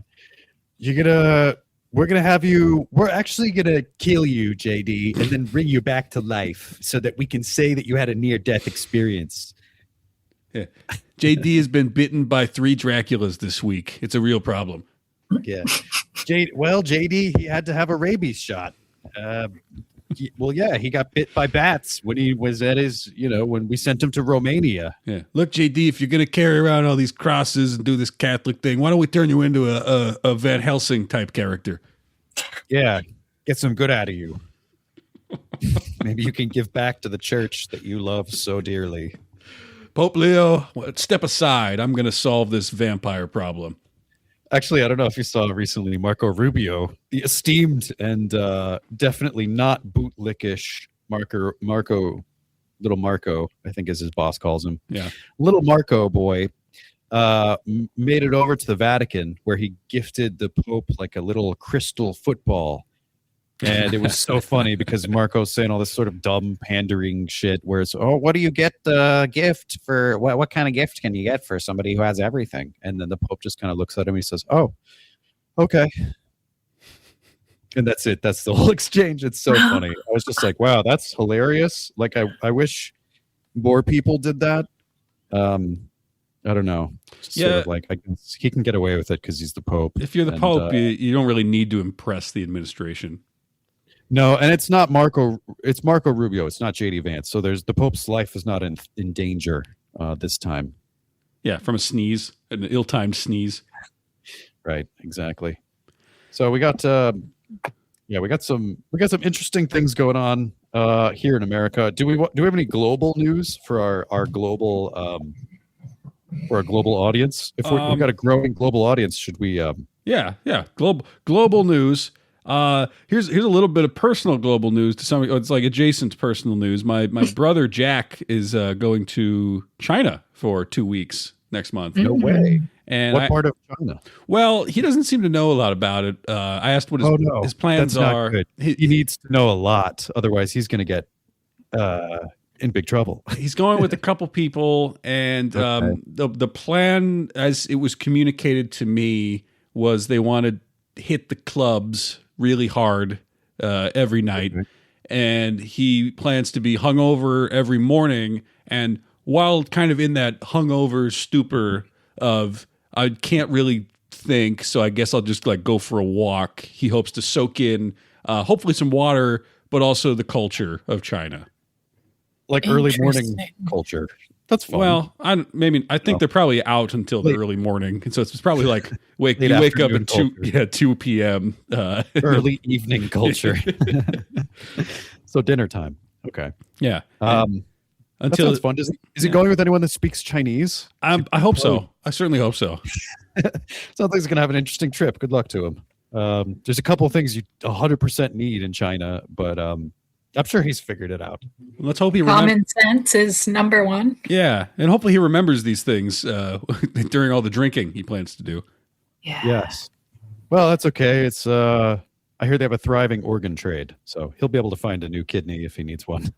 we're actually gonna kill you, JD, and then bring you back to life so that we can say that you had a near-death experience. Yeah. JD has been bitten by 3 Draculas this week. It's a real problem. Yeah. JD, he had to have a rabies shot. He got bit by bats when he was at his, when we sent him to Romania. Yeah. Look, JD, if you're going to carry around all these crosses and do this Catholic thing, why don't we turn you into a Van Helsing type character? Yeah. Get some good out of you. Maybe you can give back to the church that you love so dearly. Pope Leo, step aside. I'm going to solve this vampire problem. Actually, I don't know if you saw recently Marco Rubio, the esteemed and definitely not bootlickish Little Marco, I think as his boss calls him. Yeah. Little Marco boy made it over to the Vatican where he gifted the Pope like a little crystal football. And it was so funny because Marco's saying all this sort of dumb pandering shit where it's, oh, what do you get the gift for? What kind of gift can you get for somebody who has everything? And then the Pope just kind of looks at him and he says, oh, okay. And that's it. That's the whole exchange. It's so funny. I was just like, wow, that's hilarious. Like, I wish more people did that. I don't know. Just sort of like, I guess he can get away with it because he's the Pope. If you're the Pope, you don't really need to impress the administration. No, and it's not Marco. It's Marco Rubio. It's not JD Vance. So the Pope's life is not in danger this time. Yeah, from a sneeze, an ill-timed sneeze. Right. Exactly. So we got some interesting things going on here in America. Do we have any global news for our global audience? If we've got a growing global audience, should we? Yeah. Global news. Here's a little bit of personal global news to some. It's like adjacent to personal news. My brother Jack is going to China for 2 weeks next month. No way. And what part of China? Well, he doesn't seem to know a lot about it. I asked what his plans are. Good. He needs to know a lot, otherwise he's going to get in big trouble. He's going with a couple people, and the plan, as it was communicated to me, was they wanted to hit the clubs really hard every night, and he plans to be hungover every morning. And while kind of in that hungover stupor of I can't really think, so I guess I'll just like go for a walk, he hopes to soak in hopefully some water, but also the culture of China, like early morning culture. That's fun. Well, I think they're probably out until the early morning, and so it's probably like wake up at 2 p.m. Early evening culture. So dinner time. Okay. Yeah. Until it's fun. Is he going with anyone that speaks Chinese? I hope so. I certainly hope so. Sounds like he's going to have an interesting trip. Good luck to him. There's a couple of things you 100% need in China, but I'm sure he's figured it out. Let's hope he common sense is number one. Yeah, and hopefully he remembers these things during all the drinking he plans to do. Yeah. Yes. Well, that's okay. It's I hear they have a thriving organ trade, so he'll be able to find a new kidney if he needs one.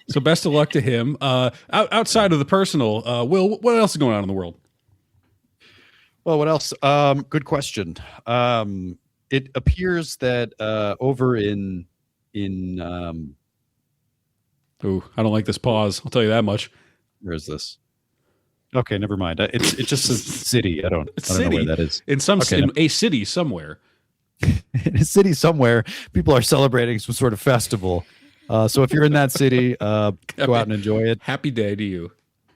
So best of luck to him. Outside of the personal, Will, what else is going on in the world? Well, what else? Good question. It appears that over in Ooh, I don't like this pause. I'll tell you that much. where is this? Okay, never mind. It's just a city. I don't know where that is. In a city somewhere. In a city somewhere, people are celebrating some sort of festival. So if you're in that city, go out and enjoy it. Happy day to you.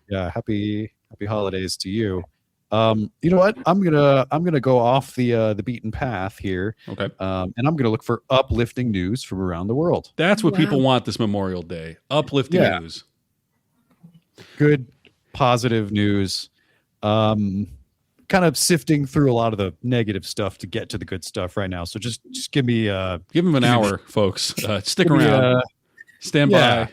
Yeah, happy holidays to you. You know what? I'm gonna go off the beaten path here. Okay. And I'm gonna look for uplifting news from around the world. That's what people want this Memorial Day. Uplifting news. Good, positive news. Kind of sifting through a lot of the negative stuff to get to the good stuff right now. So just give me give him an hour, folks. Stick around. Stand by.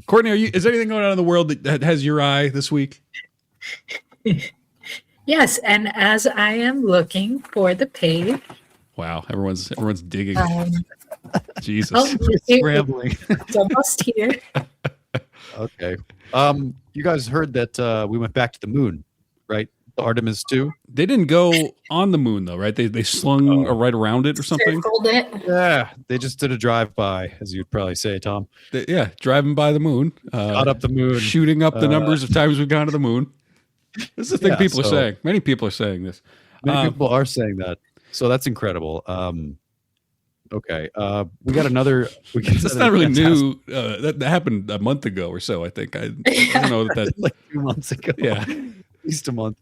Courtney, is there anything going on in the world that has your eye this week? Yes, and as I am looking for the page. Wow, everyone's digging. Jesus. Scrambling. It's almost here. Okay. You guys heard that we went back to the moon, right? The Artemis 2. They didn't go on the moon though, right? They slung right around it or something. Circled it. Yeah, they just did a drive-by, as you'd probably say, Tom. Driving by the moon. Shot up the moon. Shooting up the numbers of times we've gone to the moon. This is the thing people are saying. Many people are saying this. Many people are saying that. So that's incredible. Okay. We got another. It's not really new. That happened a month ago or so, I think. I don't know that like 2 months ago. Yeah. At least a month.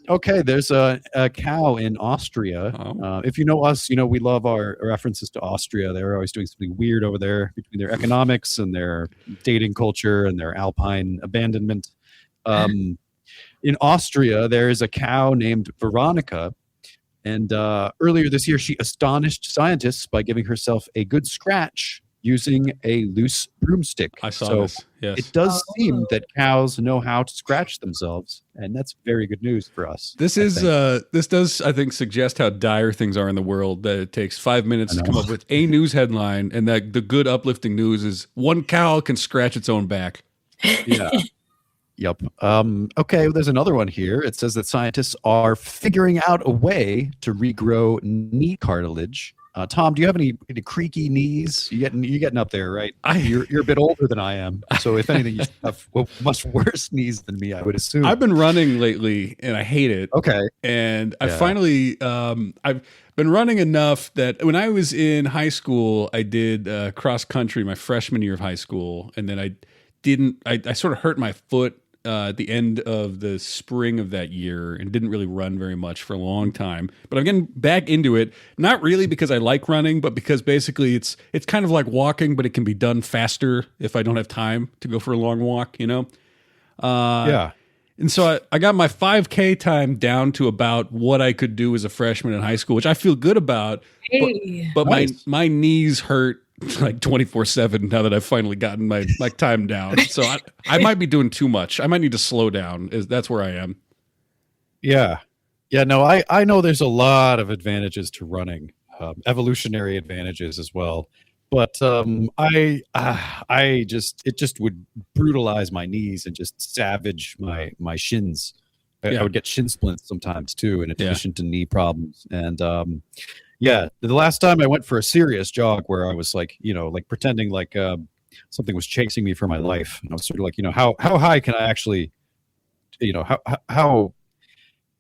Okay. There's a cow in Austria. If you know us, you know we love our references to Austria. They're always doing something weird over there between their economics and their dating culture and their alpine abandonment. In Austria, there is a cow named Veronica. And earlier this year, she astonished scientists by giving herself a good scratch using a loose broomstick. I saw this. Yes. It does seem that cows know how to scratch themselves, and that's very good news for us. This does, I think, suggest how dire things are in the world, that it takes 5 minutes to come up with a news headline, and that the good uplifting news is one cow can scratch its own back. Yeah. Yep. Okay, there's another one here. It says that scientists are figuring out a way to regrow knee cartilage. Tom, do you have any creaky knees? You're getting up there, right? You're a bit older than I am, so if anything, you have much worse knees than me, I would assume. I've been running lately, and I hate it. Okay. And I finally, I've been running enough that when I was in high school, I did cross country my freshman year of high school, and then I sort of hurt my foot at the end of the spring of that year and didn't really run very much for a long time. But I'm getting back into it, not really because I like running, but because basically it's kind of like walking, but it can be done faster if I don't have time to go for a long walk, you know? Yeah. And so I got my 5K time down to about what I could do as a freshman in high school, which I feel good about. Hey. But Nice. my knees hurt like 24/7 now that I've finally gotten my time down. So I might be doing too much. I might need to slow down. That's where I am. Yeah. Yeah, no, I know there's a lot of advantages to running, evolutionary advantages as well. But it just would brutalize my knees and just savage my shins. I would get shin splints sometimes too, in addition to knee problems. And the last time I went for a serious jog where I was like pretending like something was chasing me for my life, and I was sort of like, how high can I actually, how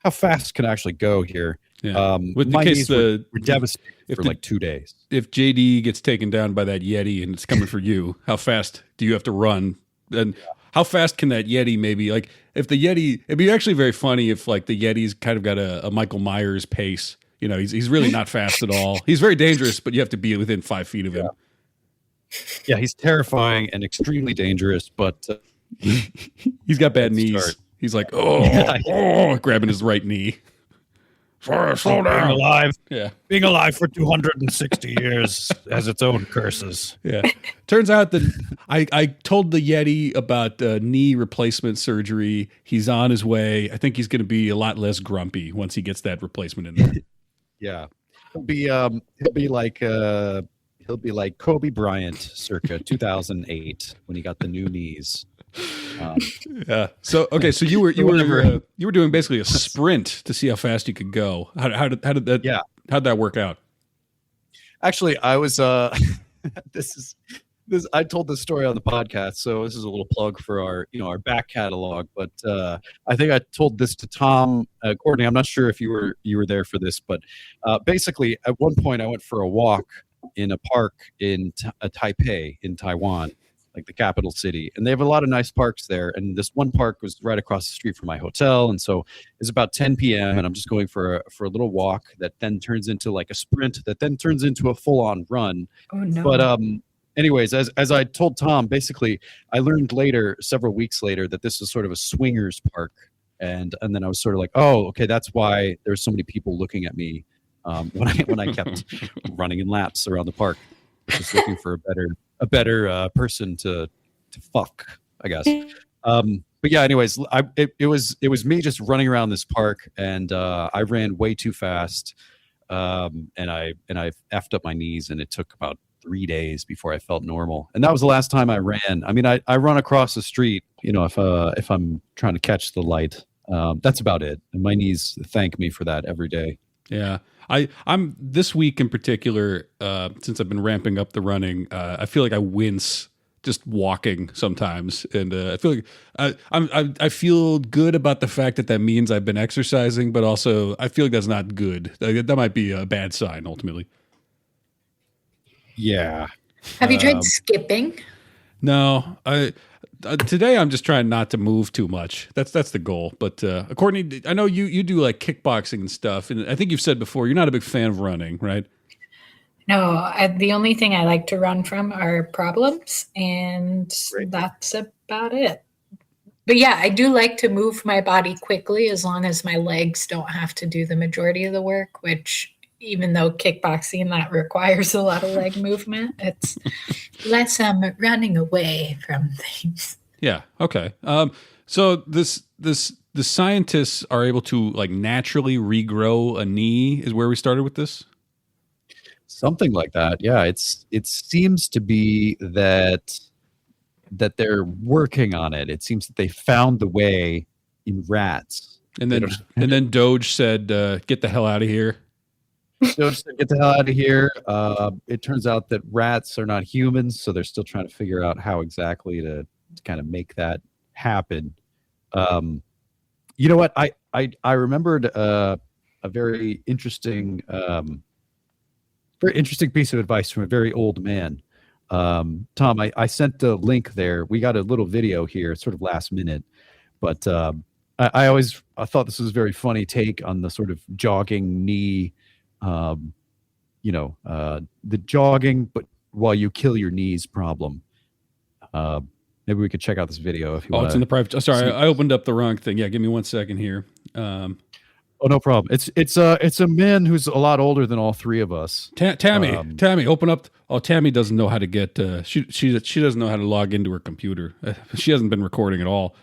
fast can I actually go here? Yeah. With my the case knees were devastated for like 2 days. If JD gets taken down by that Yeti and it's coming for you, how fast do you have to run? And how fast can that Yeti maybe, like if the Yeti, it'd be actually very funny if like the Yeti's kind of got a Michael Myers pace. You know, he's really not fast at all. He's very dangerous, but you have to be within 5 feet of him. Yeah, he's terrifying and extremely dangerous, but he's got bad knees. He's like, grabbing his right knee. Slow down. Yeah. Being alive for 260 years has its own curses. Yeah. Turns out that I told the Yeti about knee replacement surgery. He's on his way. I think he's going to be a lot less grumpy once he gets that replacement in there. Yeah. He'll be like Kobe Bryant circa 2008 when he got the new knees. Yeah. So okay. So you were doing basically a sprint to see how fast you could go. How did that? Yeah. How'd that work out? Actually, I was. This. I told this story on the podcast, so this is a little plug for our back catalog. But I think I told this to Tom Courtney. I'm not sure if you were there for this, but basically, at one point, I went for a walk in a park in Taipei in Taiwan, like the capital city, and they have a lot of nice parks there. And this one park was right across the street from my hotel, and so it's about 10 p.m. and I'm just going for a little walk that then turns into like a sprint that then turns into a full-on run. Oh no! But anyways, as I told Tom, basically, I learned later, several weeks later, that this is sort of a swingers park, and then I was sort of like, oh, okay, that's why there's so many people looking at me when I kept running in laps around the park, just looking for a better person to fuck, I guess. But yeah, anyways, it was me just running around this park, and I ran way too fast, and I effed up my knees, and it took about 3 days before I felt normal. And that was the last time I ran. I mean, I run across the street, if I'm trying to catch the light. That's about it. And my knees thank me for that every day. Yeah. I'm this week in particular, since I've been ramping up the running, I feel like I wince just walking sometimes, and I feel like I feel good about the fact that means I've been exercising, but also I feel like that's not good. That might be a bad sign ultimately. Yeah. Have you tried skipping? No, today I'm just trying not to move too much. That's the goal. But Courtney, I know you do like kickboxing and stuff, and I think you've said before you're not a big fan of running, right? No, the only thing I like to run from are problems, and that's about it. But yeah, I do like to move my body quickly as long as my legs don't have to do the majority of the work, which even though kickboxing, that requires a lot of leg movement, it's less running away from things. Yeah. Okay. So the scientists are able to like naturally regrow a knee is where we started with this. Something like that. Yeah. It seems to be that they're working on it. It seems that they found the way in rats. And then Doge said, get the hell out of here. Doge said, get the hell out of here. It turns out that rats are not humans, so they're still trying to figure out how exactly to kind of make that happen. You know what? I remembered a very interesting piece of advice from a very old man. Tom, I sent the link there. We got a little video here, sort of last minute, but I thought this was a very funny take on the sort of jogging knee, the jogging, but while you kill your knees problem. Maybe we could check out this video if you want. It's in the private. Sorry, I opened up the wrong thing. Yeah, give me 1 second here. Oh, no problem. It's a man who's a lot older than all three of us. Tammy, open up. Oh, Tammy doesn't know how to get. She doesn't know how to log into her computer. She hasn't been recording at all.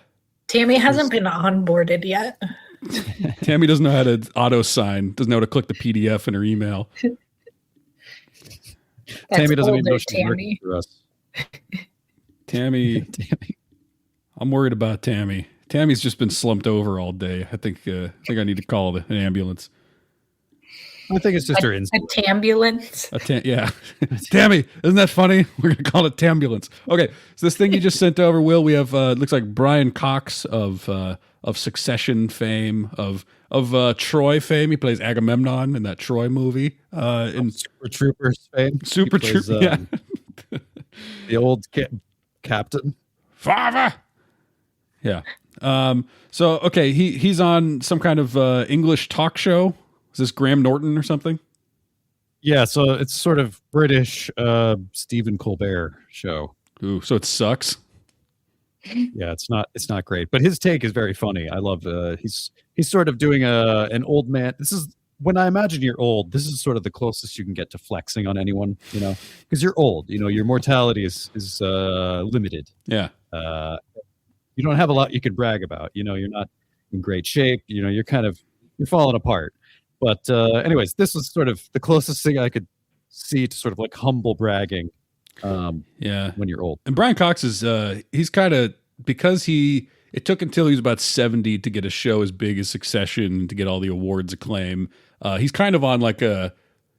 Tammy hasn't been onboarded yet. Tammy doesn't know how to auto sign. Doesn't know how to click the PDF in her email. Tammy doesn't even know she's working for us. Tammy. I'm worried about Tammy. Tammy's just been slumped over all day. I think I need to call an ambulance. I think it's just her instinct. A tambulance? Yeah. Tammy, isn't that funny? We're going to call it tambulance. Okay, so this thing you just sent over, Will, we have, looks like Brian Cox of Succession fame, of Troy fame. He plays Agamemnon in that Troy movie. In Super Troopers fame. Super Troopers, yeah. The old captain. Father! Yeah. So, okay, he's on some kind of English talk show. Is this Graham Norton or something? Yeah, so it's sort of British Stephen Colbert show. Ooh, so it sucks. Yeah, it's not great, but his take is very funny. I love he's sort of doing an old man. This when I imagine you're old, this is sort of the closest you can get to flexing on anyone, because you're old. Your mortality is limited. Yeah. You don't have a lot you could brag about. You're not in great shape. You're falling apart. But anyways, this was sort of the closest thing I could see to sort of like humble bragging. When you're old. And Brian Cox is he's kind of, because it took until he was about 70 to get a show as big as Succession, to get all the awards acclaim. He's kind of on like a,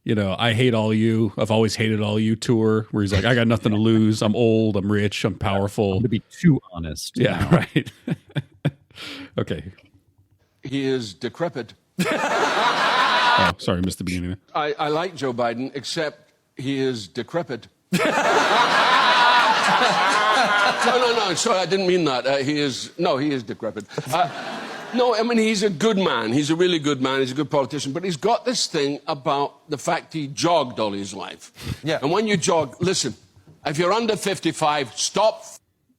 I hate all you, I've always hated all you tour, where he's like, I got nothing to lose, I'm old, I'm rich, I'm powerful. To be too honest. Yeah, right. Okay. He is decrepit. Oh, sorry, missed the beginning. I like Joe Biden, except he is decrepit. No, sorry, I didn't mean that. He is decrepit. No, I mean, he's a good man. He's a really good man. He's a good politician. But he's got this thing about the fact he jogged all his life. Yeah. And when you jog, listen, if you're under 55, stop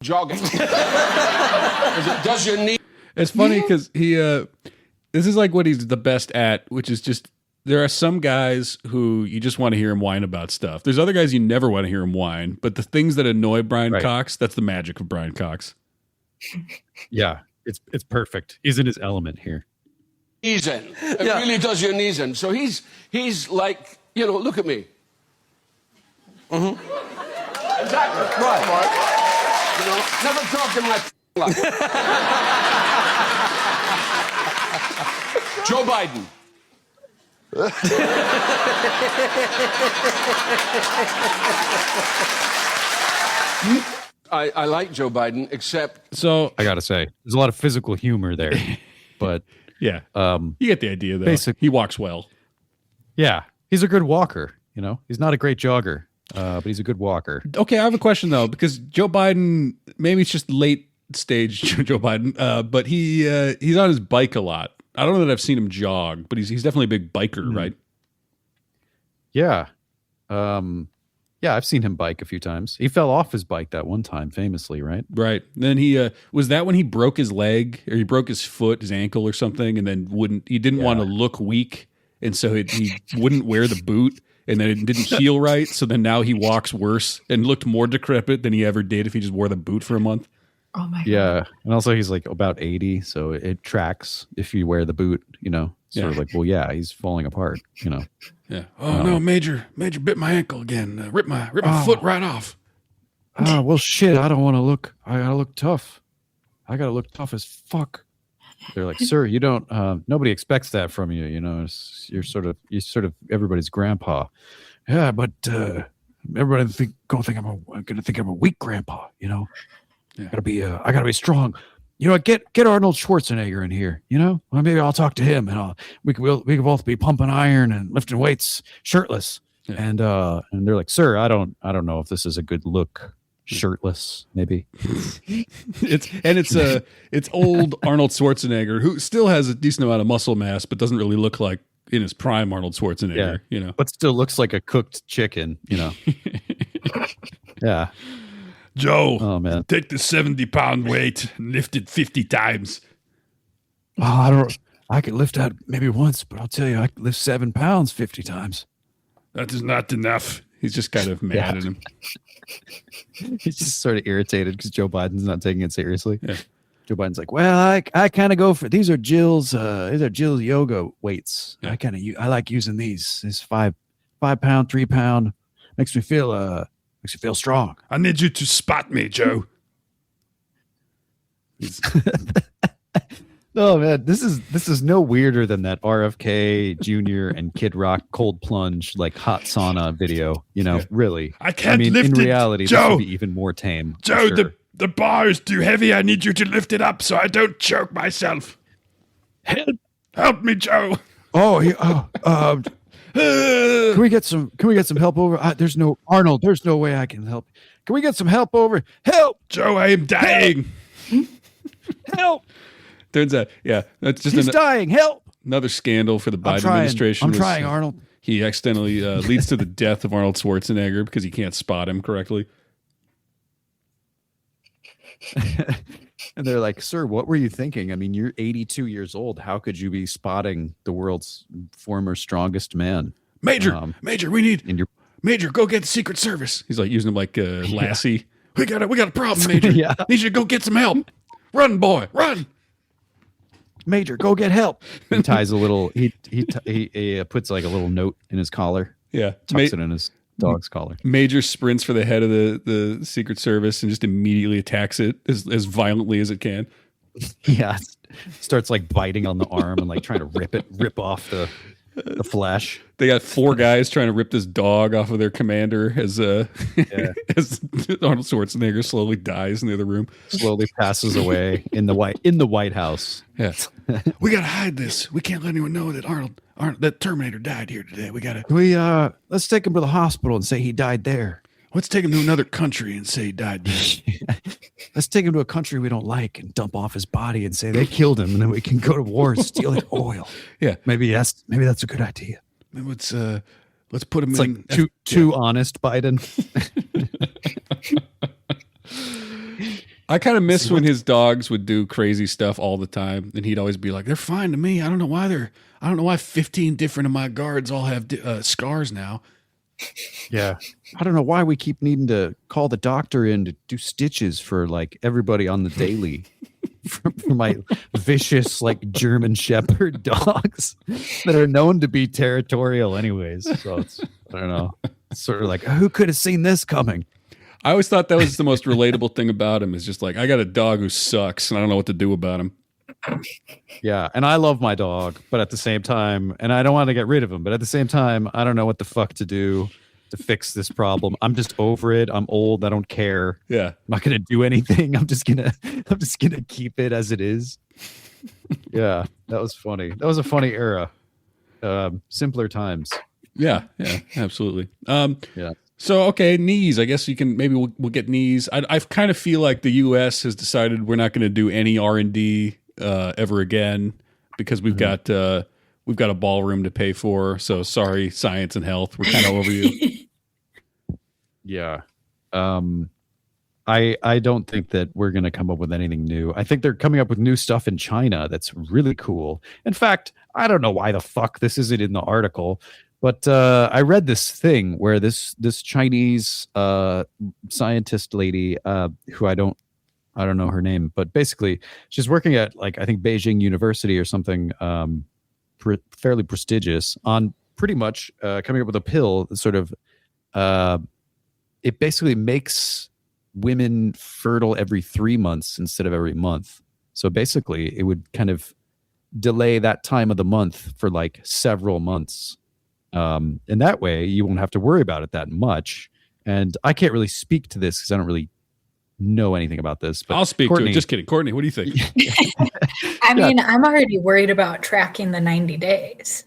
jogging. It does your knee. It's funny because this is like what he's the best at, which is just, there are some guys who you just want to hear him whine about stuff. There's other guys you never want to hear him whine, but the things that annoy Brian Cox, that's the magic of Brian Cox. Yeah, it's perfect. He's in his element here. Knees in. It really does your knees in. So he's like, look at me. Mm-hmm. Exactly. Right. Never talk to him like Joe Biden. I like Joe Biden, except... So I gotta say, there's a lot of physical humor there, but yeah, you get the idea though. He walks well. Yeah, he's a good walker. He's not a great jogger, but he's a good walker. Okay, I have a question though, because Joe Biden, maybe it's just late stage Joe Biden, but he's on his bike a lot. I don't know that I've seen him jog, but he's definitely a big biker, right? Yeah. I've seen him bike a few times. He fell off his bike that one time, famously, right? Right. Then he was that when he broke his leg, or he broke his foot, his ankle or something, and then he didn't want to look weak, and so he wouldn't wear the boot, and then it didn't heal right, so then now he walks worse and looked more decrepit than he ever did if he just wore the boot for a month. Oh my God. Yeah. And also he's like about 80, so it tracks if you wear the boot, sort of like, well, yeah, he's falling apart, Yeah. Oh no, Major bit my ankle again. Rip my foot right off. Well, shit, I gotta look tough. I gotta look tough as fuck. They're like, sir, you don't, nobody expects that from you. You're sort of everybody's grandpa. Yeah, but, everybody gonna think I'm a weak grandpa, Yeah. I gotta be strong. Get Arnold Schwarzenegger in here. Well, maybe I'll talk to him, and we can both be pumping iron and lifting weights shirtless. Yeah. And they're like, sir, I don't know if this is a good look shirtless. Maybe it's old Arnold Schwarzenegger, who still has a decent amount of muscle mass, but doesn't really look like in his prime Arnold Schwarzenegger. But still looks like a cooked chicken. Yeah. Joe, oh man, take the 70-pound weight and lift it 50 times. Oh, I could lift that maybe once, but I'll tell you, I could lift 7 pounds 50 times. That is not enough. He's just kind of mad at him. He's just sort of irritated because Joe Biden's not taking it seriously. Yeah. Joe Biden's like, well, I kind of go for these are Jill's yoga weights. Yeah. I like using these. This 5 pound, 3 pound makes me feel strong. I need you to spot me, Joe. No, man, this is no weirder than that RFK Jr. and Kid Rock cold plunge like hot sauna video. Really. I can't lift it. In reality, Joe, this would be even more tame. Joe, sure. the bar is too heavy. I need you to lift it up so I don't choke myself. Help me, Joe. Can we get some help over? There's no Arnold. There's no way I can help. Can we get some help over? Help, Joe! I am dying. Help! Turns out, that's just he's dying. Help! Another scandal for the Biden administration. I'm trying, Arnold. He accidentally leads to the death of Arnold Schwarzenegger because he can't spot him correctly. And they're like, "Sir, what were you thinking? I mean, you're 82 years old. How could you be spotting the world's former strongest man?" Major, we need And you're Major. Go get the Secret Service. He's like using him like Lassie. We got a problem, Major. Yeah. Need you to go get some help. Run, boy, run. Major, go get help. He ties a little. He puts like a little note in his collar. Yeah, Tucks it in his dog's collar. Major sprints for the head of the Secret Service and just immediately attacks it as violently as it can. Yeah, starts like biting on the arm and like trying to rip off the flesh. They got 4 guys trying to rip this dog off of their commander as as Arnold Schwarzenegger slowly dies in the other room. Slowly passes away in the White House. Yeah, we gotta hide this. We can't let anyone know that that Terminator died here today. Let's take him to the hospital and say he died there. Let's take him to another country and say he died there. Let's take him to a country we don't like and dump off his body and say they killed him, and then we can go to war and steal his oil. Yeah, maybe that's a good idea. Let's put him it's in. Like too honest, Biden. I kind of miss when his dogs would do crazy stuff all the time, and he'd always be like, "They're fine to me. I don't know why 15 different of my guards all have scars now." Yeah, I don't know why we keep needing to call the doctor in to do stitches for like everybody on the daily. For my vicious like German Shepherd dogs that are known to be territorial anyways. So I don't know. It's sort of like, who could have seen this coming? I always thought that was the most relatable thing about him, is just like, I got a dog who sucks and I don't know what to do about him. Yeah, and I love my dog, but at the same time, and I don't want to get rid of him, but at the same time, I don't know what the fuck to do to fix this problem. I'm just over it. I'm old. I don't care. Yeah. I'm not gonna do anything. I'm just gonna keep it as it is. Yeah, that was funny. That was a funny era. Simpler times. Yeah, absolutely. Yeah. So, okay, knees. I guess we'll get knees. I kind of feel like the U.S. has decided we're not going to do any R&D ever again because we've got a ballroom to pay for. So sorry, science and health. We're kind of over you. Yeah. I don't think that we're going to come up with anything new. I think they're coming up with new stuff in China that's really cool. In fact, I don't know why the fuck this isn't in the article, but I read this thing where this Chinese scientist lady, who I don't know her name, but basically she's working at like I think Beijing University or something fairly prestigious on pretty much coming up with a pill that sort of it basically makes women fertile every 3 months instead of every month. So basically it would kind of delay that time of the month for like several months. And that way you won't have to worry about it that much. And I can't really speak to this because I don't really know anything about this. But I'll speak Courtney, to it. Just kidding. Courtney, what do you think? I mean, I'm already worried about tracking the 90 days.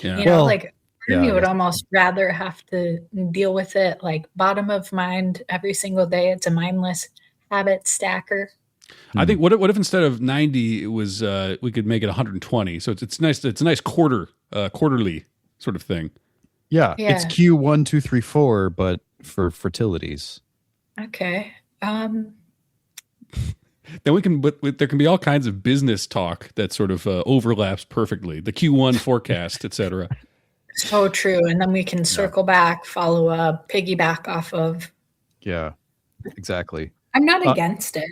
Yeah. You know, Well, like you would almost rather have to deal with it like bottom of mind every single day. It's a mindless habit stacker. I think what if instead of 90 it was we could make it 120. So it's nice. It's a nice quarterly sort of thing. Yeah. It's Q1, 2, 3, 4, but for fertilities. Okay. Then there can be all kinds of business talk that sort of overlaps perfectly. The Q1 forecast, etc. So true. And then we can circle back, follow up, piggyback off of. Yeah, exactly. I'm not against it.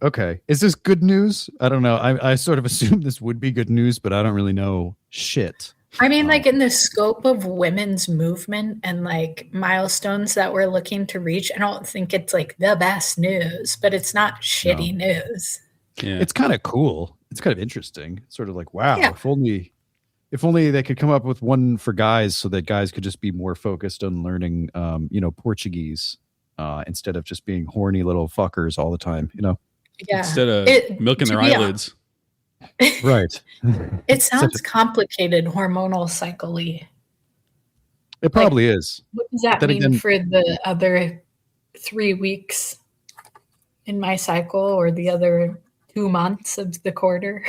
Okay. Is this good news? I don't know. I sort of assumed this would be good news, but I don't really know shit. I mean, like in the scope of women's movement and like milestones that we're looking to reach, I don't think it's like the best news, but it's not shitty news. Yeah. It's kind of cool. It's kind of interesting. It's sort of like, wow, Yeah. if only they could come up with one for guys so that guys could just be more focused on learning, Portuguese instead of just being horny little fuckers all the time, Yeah. Instead of milking their eyelids. Right. It sounds complicated, hormonal cycle-y. It probably is. What does that Then mean again- for the other 3 weeks in my cycle or the other 2 months of the quarter?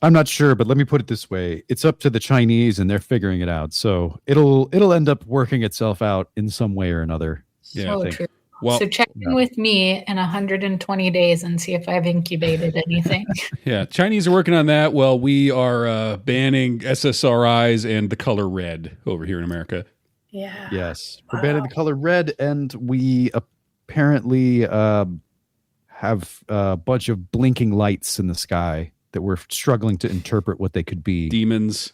I'm not sure, but let me put it this way. It's up to the Chinese and they're figuring it out. So it'll end up working itself out in some way or another. Yeah, I think. True. Well, So check in with me in 120 days and see if I've incubated anything. yeah, Chinese are working on that. Well, we are banning SSRIs and the color red over here in America. Yeah. Yes, we're banning the color red, and we apparently have a bunch of blinking lights in the sky that we're struggling to interpret what they could be. Demons.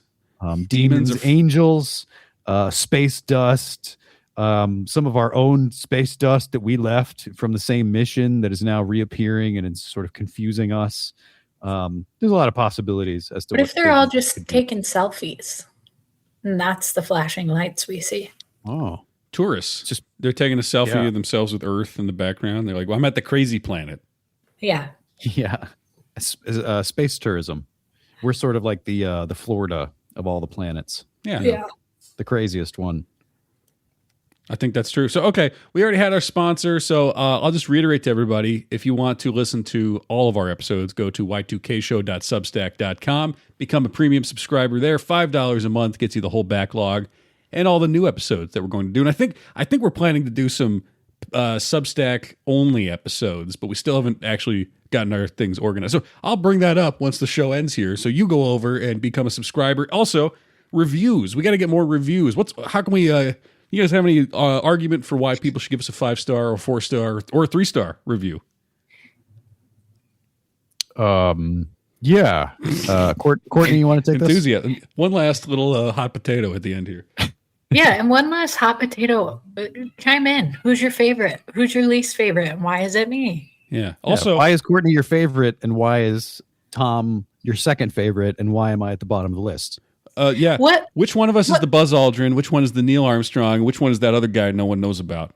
Demons, angels, space dust, some of our own space dust that we left from the same mission that is now reappearing and it's sort of confusing us. There's a lot of possibilities as to What if they're they all could just be. taking selfies? And that's the flashing lights we see. Oh, Tourists. They're taking a selfie Yeah. of themselves with Earth in the background. They're like, well, I'm at the crazy planet. Yeah. yeah. Space tourism. We're sort of like the Florida of all the planets. Yeah. Yeah. The craziest one. I think that's true. So, okay, we already had our sponsor. So I'll just reiterate to everybody, if you want to listen to all of our episodes, go to y2kshow.substack.com, become a premium subscriber there. $5 a month gets you the whole backlog and all the new episodes that we're going to do. And I think we're planning to do some Substack only episodes, but we still haven't actually gotten our things organized. So I'll bring that up once the show ends here. So you go over and become a subscriber. Also, reviews. We got to get more reviews. How can we, you guys have any argument for why people should give us a 5-star or 4-star or a 3-star review? Yeah. Courtney, you want to take this? Enthusiasm. One last little hot potato at the end here. Yeah. And one last hot potato. Chime in. Who's your favorite? Who's your least favorite? And why is it me? Yeah. Also, why is Courtney your favorite, and why is Tom your second favorite, and why am I at the bottom of the list? yeah. What? Which one of us is the Buzz Aldrin? Which one is the Neil Armstrong? Which one is that other guy no one knows about?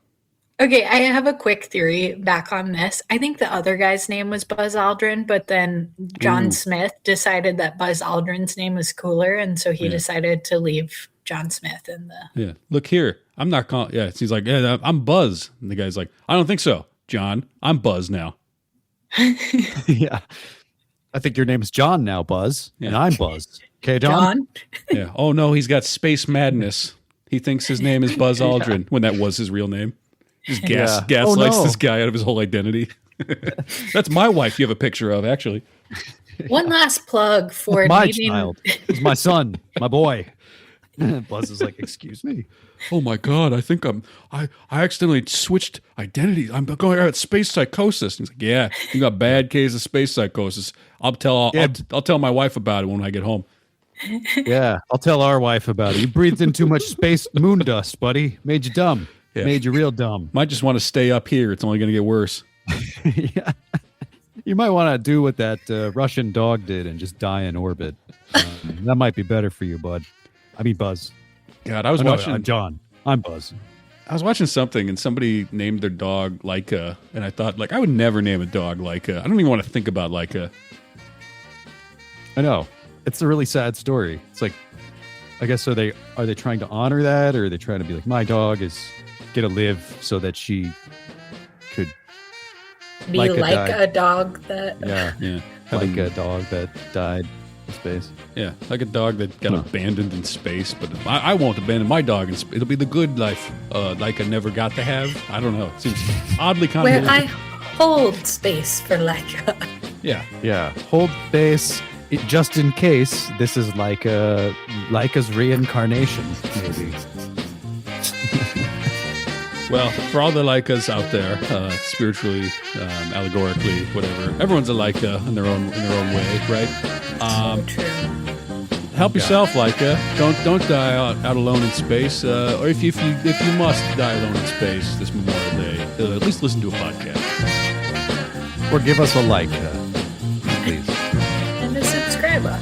Okay, I have a quick theory back on this. I think the other guy's name was Buzz Aldrin, but then John Smith decided that Buzz Aldrin's name was cooler, and so he decided to leave John Smith in the... Yeah. Look here. I'm not calling. Yeah. He's like, yeah, I'm Buzz. And the guy's like, I don't think so, John. I'm Buzz now. Yeah. I think your name's John now, Buzz, and I'm Buzz. Okay, John? Yeah. Oh, no, he's got space madness. He thinks his name is Buzz Aldrin when that was his real name. Just gaslights this guy out of his whole identity. That's my wife you have a picture of, actually. One last plug for My needing... child. It's my son, my boy. Buzz is like, excuse me. Oh my God, I think I accidentally switched identities. I'm going out space psychosis. And he's like, yeah, you got bad case of space psychosis. I'll tell my wife about it when I get home. Yeah, I'll tell our wife about it. You breathed in too much space moon dust, buddy. Made you dumb. Yeah. Made you real dumb. Might just want to stay up here. It's only going to get worse. Yeah. You might want to do what that Russian dog did and just die in orbit. That might be better for you, bud. I mean, Buzz. God, I was watching John. I'm Buzz. I was watching something and somebody named their dog Laika, and I thought, like, I would never name a dog Laika. I don't even want to think about Laika. I know. It's a really sad story. It's like, I guess, are they trying to honor that, or are they trying to be like, my dog is gonna live so that she could Be Laika like died. a dog that... Yeah. like a dog that died in space. Yeah, like a dog that got abandoned in space, but I won't abandon my dog in space. It'll be the good life, like I never got to have. I don't know. It seems oddly Where convoluted. I hold space for Leica. Yeah. Yeah, hold space just in case this is like Laika's reincarnation, maybe. Well, for all the Laikas out there, spiritually, allegorically, whatever, everyone's a Laika in their own way, right? True. Help yourself, Laika. Don't die out alone in space. Or if you must die alone in space this Memorial Day, at least listen to a podcast. Or give us a like, please. And a subscriber.